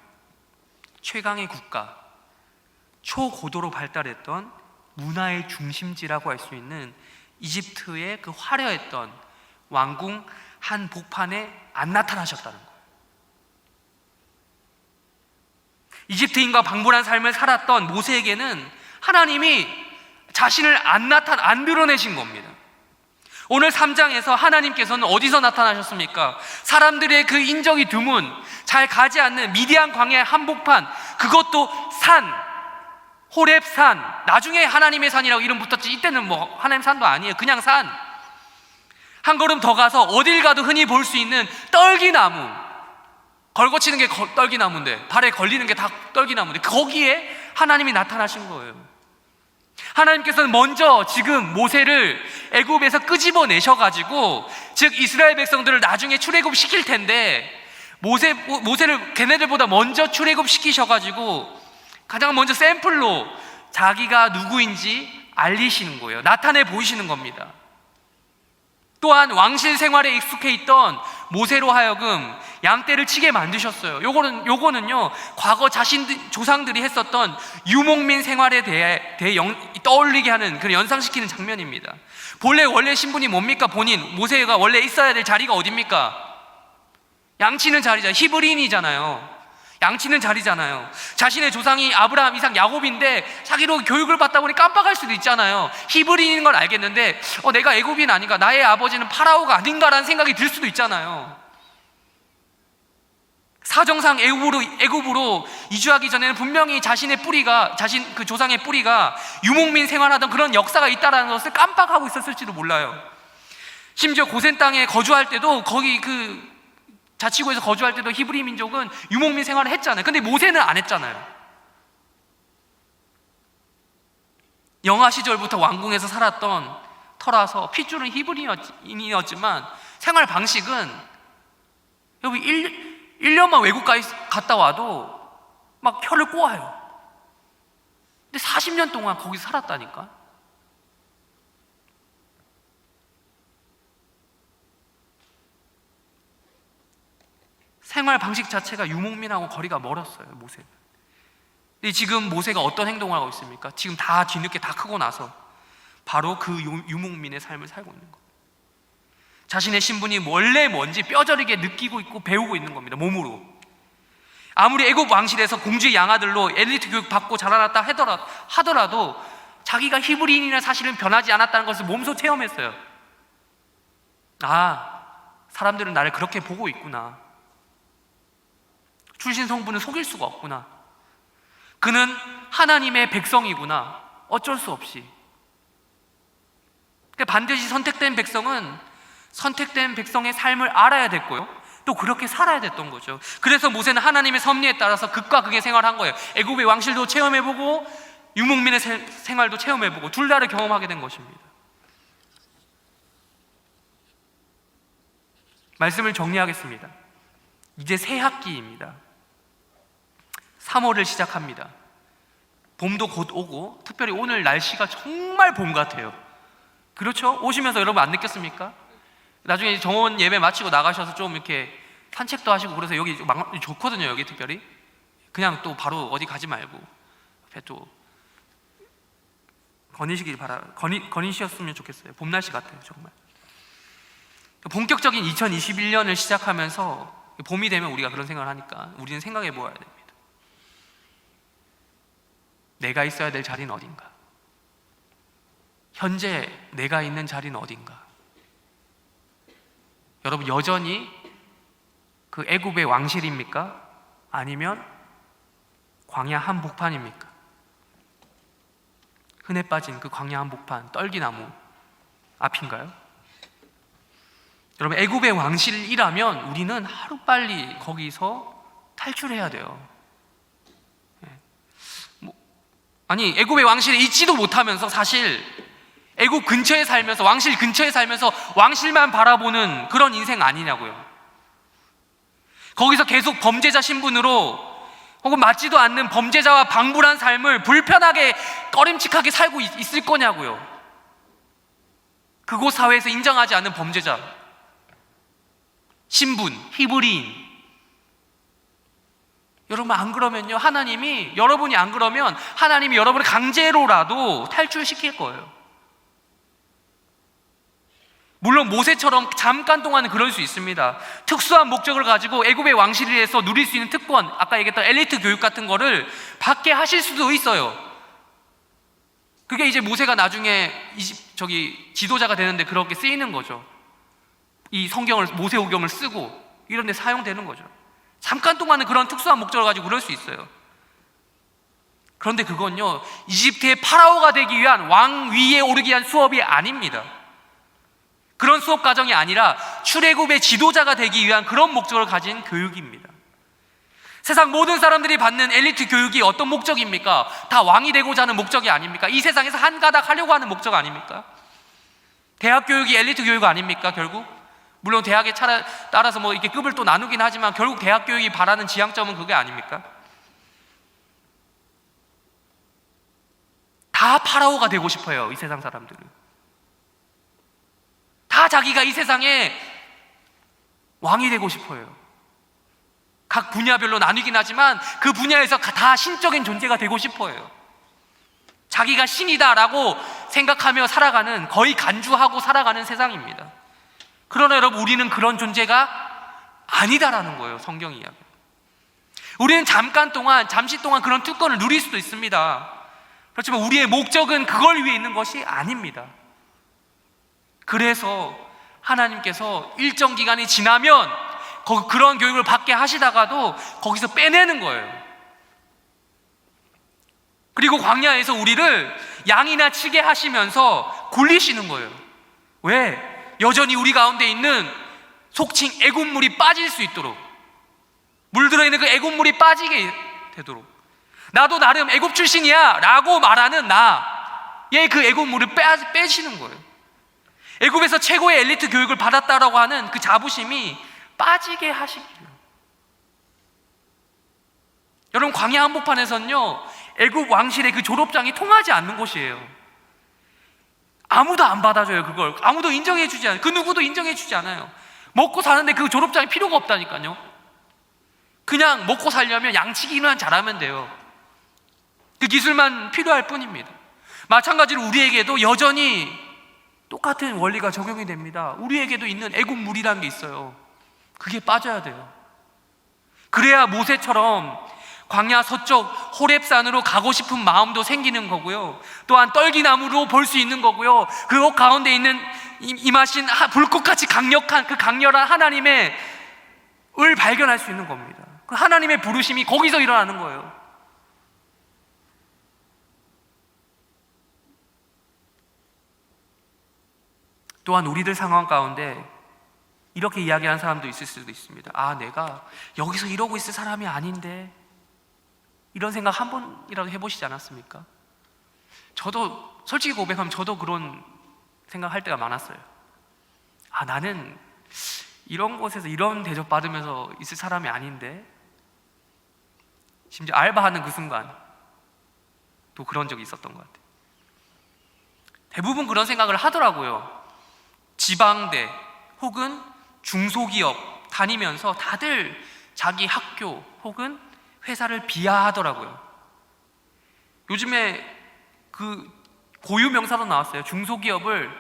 최강의 국가, 초고도로 발달했던 문화의 중심지라고 할 수 있는 이집트의 그 화려했던 왕궁 한 복판에 안 나타나셨다는 거예요. 이집트인과 방불한 삶을 살았던 모세에게는 하나님이 자신을 안 드러내신 겁니다. 오늘 3장에서 하나님께서는 어디서 나타나셨습니까? 사람들의 그 인적이 드문, 잘 가지 않는 미디안 광야의 한복판, 그것도 산, 호렙산, 나중에 하나님의 산이라고 이름 붙었지, 이때는 뭐 하나님 산도 아니에요. 그냥 산. 한 걸음 더 가서 어딜 가도 흔히 볼 수 있는 떨기나무, 걸거치는 게 떨기나무인데, 발에 걸리는 게 다 떨기나무인데, 거기에 하나님이 나타나신 거예요. 하나님께서는 먼저 지금 모세를 애굽에서 끄집어내셔가지고, 즉 이스라엘 백성들을 나중에 출애굽 시킬 텐데, 모세를 걔네들보다 먼저 출애굽 시키셔가지고 가장 먼저 샘플로 자기가 누구인지 알리시는 거예요. 나타내 보이시는 겁니다. 또한 왕실 생활에 익숙해 있던 모세로 하여금 양떼를 치게 만드셨어요. 요거는요, 과거 조상들이 했었던 유목민 생활에 대해 떠올리게 하는, 그런 연상시키는 장면입니다. 원래 신분이 뭡니까? 모세가 원래 있어야 될 자리가 어딥니까? 양치는 자리잖아요. 히브리인이잖아요. 양치는 자리잖아요. 자신의 조상이 아브라함, 이삭, 야곱인데 자기로 교육을 받다 보니 깜빡할 수도 있잖아요. 히브리인인 걸 알겠는데 내가 애굽인 아닌가, 나의 아버지는 파라오가 아닌가라는 생각이 들 수도 있잖아요. 사정상 애굽으로 이주하기 전에는 분명히 자신의 뿌리가, 그 조상의 뿌리가 유목민 생활하던 그런 역사가 있다는 것을 깜빡하고 있었을지도 몰라요. 심지어 고센 땅에 거주할 때도, 거기 그 자치구에서 거주할 때도 히브리 민족은 유목민 생활을 했잖아요. 근데 모세는 안 했잖아요. 영아 시절부터 왕궁에서 살았던 터라서 핏줄은 히브리인이었지만 생활 방식은, 여기 1년만 외국 갔다 와도 막 혀를 꼬아요. 근데 40년 동안 거기서 살았다니까. 생활 방식 자체가 유목민하고 거리가 멀었어요, 모세는. 근데 지금 모세가 어떤 행동을 하고 있습니까? 지금 다 뒤늦게 다 크고 나서 바로 그 유목민의 삶을 살고 있는 겁니다. 자신의 신분이 원래 뭔지 뼈저리게 느끼고 있고 배우고 있는 겁니다, 몸으로. 아무리 애굽 왕실에서 공주의 양아들로 엘리트 교육 받고 자라났다 하더라도 자기가 히브리인이라는 사실은 변하지 않았다는 것을 몸소 체험했어요. 아, 사람들은 나를 그렇게 보고 있구나. 출신 성분은 속일 수가 없구나. 그는 하나님의 백성이구나. 어쩔 수 없이. 반드시 선택된 백성은 선택된 백성의 삶을 알아야 됐고요, 또 그렇게 살아야 됐던 거죠. 그래서 모세는 하나님의 섭리에 따라서 극과 극의 생활을 한 거예요. 애굽의 왕실도 체험해보고 유목민의 생활도 체험해보고 둘 다를 경험하게 된 것입니다. 말씀을 정리하겠습니다. 이제 새 학기입니다. 3월을 시작합니다. 봄도 곧 오고, 특별히 오늘 날씨가 정말 봄 같아요. 그렇죠? 오시면서 여러분 안 느꼈습니까? 나중에 정원 예배 마치고 나가셔서 좀 이렇게 산책도 하시고 그래서 여기 좋거든요. 여기 특별히 그냥 또 바로 어디 가지 말고 옆에 또 거니시였으면 좋겠어요. 봄 날씨 같아요, 정말. 본격적인 2021년을 시작하면서 봄이 되면 우리가 그런 생각을 하니까 우리는 생각해 보아야 됩니다. 내가 있어야 될 자리는 어딘가? 현재 내가 있는 자리는 어딘가? 여러분, 여전히 그 애굽의 왕실입니까? 아니면 광야 한복판입니까? 흔해 빠진 그 광야 한복판, 떨기나무 앞인가요? 여러분, 애굽의 왕실이라면 우리는 하루빨리 거기서 탈출해야 돼요. 아니 애굽의 왕실에 있지도 못하면서 사실 애굽 근처에 살면서 왕실 근처에 살면서 왕실만 바라보는 그런 인생 아니냐고요. 거기서 계속 범죄자 신분으로 혹은 맞지도 않는 범죄자와 방불한 삶을 불편하게 꺼림칙하게 살고 있을 거냐고요. 그곳 사회에서 인정하지 않는 범죄자 신분, 히브리인. 여러분 안 그러면요, 여러분이 안 그러면 하나님이 여러분을 강제로라도 탈출시킬 거예요. 물론 모세처럼 잠깐 동안은 그럴 수 있습니다. 특수한 목적을 가지고 애굽의 왕실에서 누릴 수 있는 특권, 아까 얘기했던 엘리트 교육 같은 거를 받게 하실 수도 있어요. 그게 이제 모세가 나중에 지도자가 되는데 그렇게 쓰이는 거죠. 이 모세오경을 쓰고 이런 데 사용되는 거죠. 잠깐 동안은 그런 특수한 목적을 가지고 그럴 수 있어요. 그런데 그건요, 이집트의 파라오가 되기 위한 왕 위에 오르기 위한 수업이 아닙니다. 그런 수업 과정이 아니라 출애굽의 지도자가 되기 위한 그런 목적을 가진 교육입니다. 세상 모든 사람들이 받는 엘리트 교육이 어떤 목적입니까? 다 왕이 되고자 하는 목적이 아닙니까? 이 세상에서 한 가닥 하려고 하는 목적 아닙니까? 대학 교육이 엘리트 교육 아닙니까? 결국 물론 대학에 따라서 뭐 이렇게 급을 또 나누긴 하지만 결국 대학 교육이 바라는 지향점은 그게 아닙니까? 다 파라오가 되고 싶어요, 이 세상 사람들은. 다 자기가 이 세상에 왕이 되고 싶어요. 각 분야별로 나뉘긴 하지만 그 분야에서 다 신적인 존재가 되고 싶어요. 자기가 신이다라고 생각하며 살아가는, 거의 간주하고 살아가는 세상입니다. 그러나 여러분, 우리는 그런 존재가 아니다라는 거예요, 성경 이야기. 우리는 잠시 동안 그런 특권을 누릴 수도 있습니다. 그렇지만 우리의 목적은 그걸 위해 있는 것이 아닙니다. 그래서 하나님께서 일정 기간이 지나면 그런 교육을 받게 하시다가도 거기서 빼내는 거예요. 그리고 광야에서 우리를 양이나 치게 하시면서 굴리시는 거예요. 왜? 여전히 우리 가운데 있는 속칭 애굽물이 빠질 수 있도록, 물들어 있는 그 애굽물이 빠지게 되도록, 나도 나름 애굽 출신이야 라고 말하는 나의 그 애굽물을 빼시는 거예요. 애굽에서 최고의 엘리트 교육을 받았다라고 하는 그 자부심이 빠지게 하시기를. 여러분, 광야 한복판에서는요, 애굽 왕실의 그 졸업장이 통하지 않는 곳이에요. 아무도 안 받아줘요. 그걸 아무도 인정해주지 않아요. 그 누구도 인정해주지 않아요. 먹고 사는데 그 졸업장이 필요가 없다니까요. 그냥 먹고 살려면 양치기만 잘하면 돼요. 그 기술만 필요할 뿐입니다. 마찬가지로 우리에게도 여전히 똑같은 원리가 적용이 됩니다. 우리에게도 있는 애국물이라는 게 있어요. 그게 빠져야 돼요. 그래야 모세처럼 광야 서쪽 호렙산으로 가고 싶은 마음도 생기는 거고요, 또한 떨기나무로 볼 수 있는 거고요, 그 가운데 있는 임하신 불꽃같이 강력한 그 강렬한 하나님의 을 발견할 수 있는 겁니다. 그 하나님의 부르심이 거기서 일어나는 거예요. 또한 우리들 상황 가운데 이렇게 이야기하는 사람도 있을 수도 있습니다. 아, 내가 여기서 이러고 있을 사람이 아닌데, 이런 생각 한 번이라도 해보시지 않았습니까? 저도 솔직히 고백하면 저도 그런 생각할 때가 많았어요. 아, 나는 이런 곳에서 이런 대접 받으면서 있을 사람이 아닌데, 심지어 알바하는 그 순간 또 그런 적이 있었던 것 같아요. 대부분 그런 생각을 하더라고요. 지방대 혹은 중소기업 다니면서 다들 자기 학교 혹은 회사를 비하하더라고요. 요즘에 그 고유 명사도 나왔어요. 중소기업을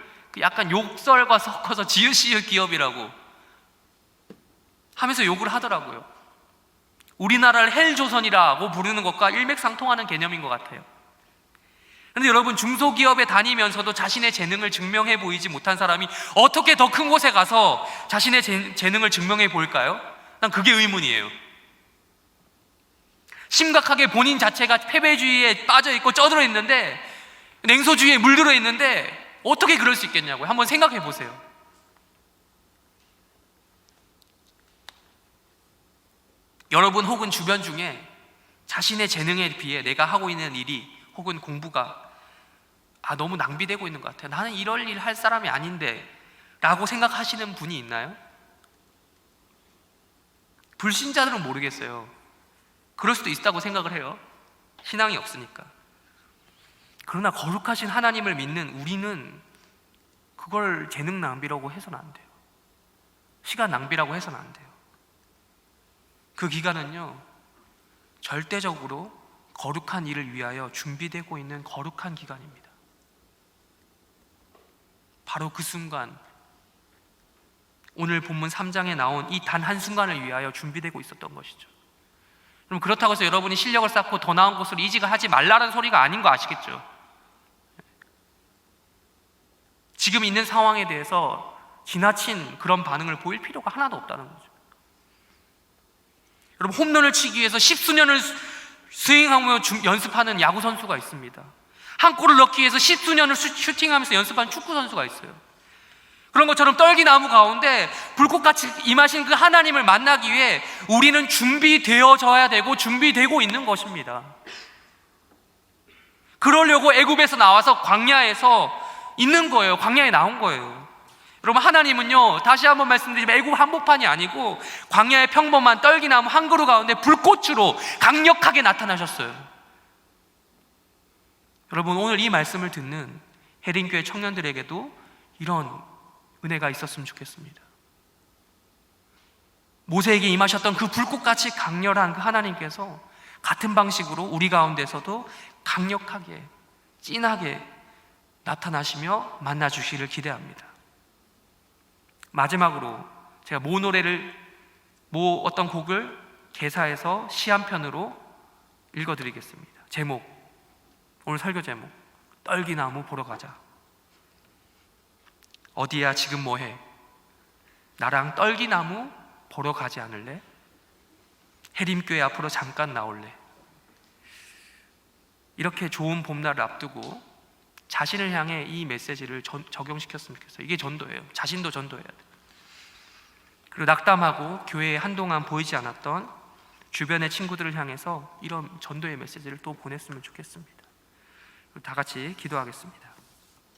약간 욕설과 섞어서 지읒시읒 기업이라고 하면서 욕을 하더라고요. 우리나라를 헬조선이라고 부르는 것과 일맥상통하는 개념인 것 같아요. 그런데 여러분, 중소기업에 다니면서도 자신의 재능을 증명해 보이지 못한 사람이 어떻게 더 큰 곳에 가서 자신의 재능을 증명해 보일까요? 난 그게 의문이에요. 심각하게 본인 자체가 패배주의에 빠져 있고 쩌들어 있는데, 냉소주의에 물들어 있는데 어떻게 그럴 수 있겠냐고요. 한번 생각해 보세요. 여러분 혹은 주변 중에 자신의 재능에 비해 내가 하고 있는 일이 혹은 공부가 너무 낭비되고 있는 것 같아요. 나는 이럴 일 할 사람이 아닌데 라고 생각하시는 분이 있나요? 불신자들은 모르겠어요. 그럴 수도 있다고 생각을 해요. 신앙이 없으니까. 그러나 거룩하신 하나님을 믿는 우리는 그걸 재능 낭비라고 해서는 안 돼요. 시간 낭비라고 해서는 안 돼요. 그 기간은요, 절대적으로 거룩한 일을 위하여 준비되고 있는 거룩한 기간입니다. 바로 그 순간, 오늘 본문 3장에 나온 이 단 한순간을 위하여 준비되고 있었던 것이죠. 그럼 그렇다고 해서 여러분이 실력을 쌓고 더 나은 곳으로 이직을 하지 말라는 소리가 아닌 거 아시겠죠? 지금 있는 상황에 대해서 지나친 그런 반응을 보일 필요가 하나도 없다는 거죠. 여러분, 홈런을 치기 위해서 10수년을 스윙하며 연습하는 야구 선수가 있습니다. 한 골을 넣기 위해서 10수년을 슈팅하면서 연습하는 축구 선수가 있어요. 그런 것처럼 떨기나무 가운데 불꽃같이 임하신 그 하나님을 만나기 위해 우리는 준비되어져야 되고 준비되고 있는 것입니다. 그러려고 애굽에서 나와서 광야에서 있는 거예요. 광야에 나온 거예요. 여러분, 하나님은요, 다시 한번 말씀드리지만 애굽 한복판이 아니고 광야의 평범한 떨기나무 한 그루 가운데 불꽃으로 강력하게 나타나셨어요. 여러분, 오늘 이 말씀을 듣는 해림교회 청년들에게도 이런 은혜가 있었으면 좋겠습니다. 모세에게 임하셨던 그 불꽃같이 강렬한 그 하나님께서 같은 방식으로 우리 가운데서도 강력하게, 진하게 나타나시며 만나주시기를 기대합니다. 마지막으로 제가 어떤 곡을 개사해서 시 한 편으로 읽어드리겠습니다. 제목, 오늘 설교 제목, 떨기나무 보러 가자. 어디야 지금 뭐해? 나랑 떨기나무 보러 가지 않을래? 해림교회 앞으로 잠깐 나올래? 이렇게 좋은 봄날을 앞두고 자신을 향해 이 메시지를 적용시켰으면 좋겠어요. 이게 전도예요. 자신도 전도해야 돼요. 그리고 낙담하고 교회에 한동안 보이지 않았던 주변의 친구들을 향해서 이런 전도의 메시지를 또 보냈으면 좋겠습니다. 다 같이 기도하겠습니다.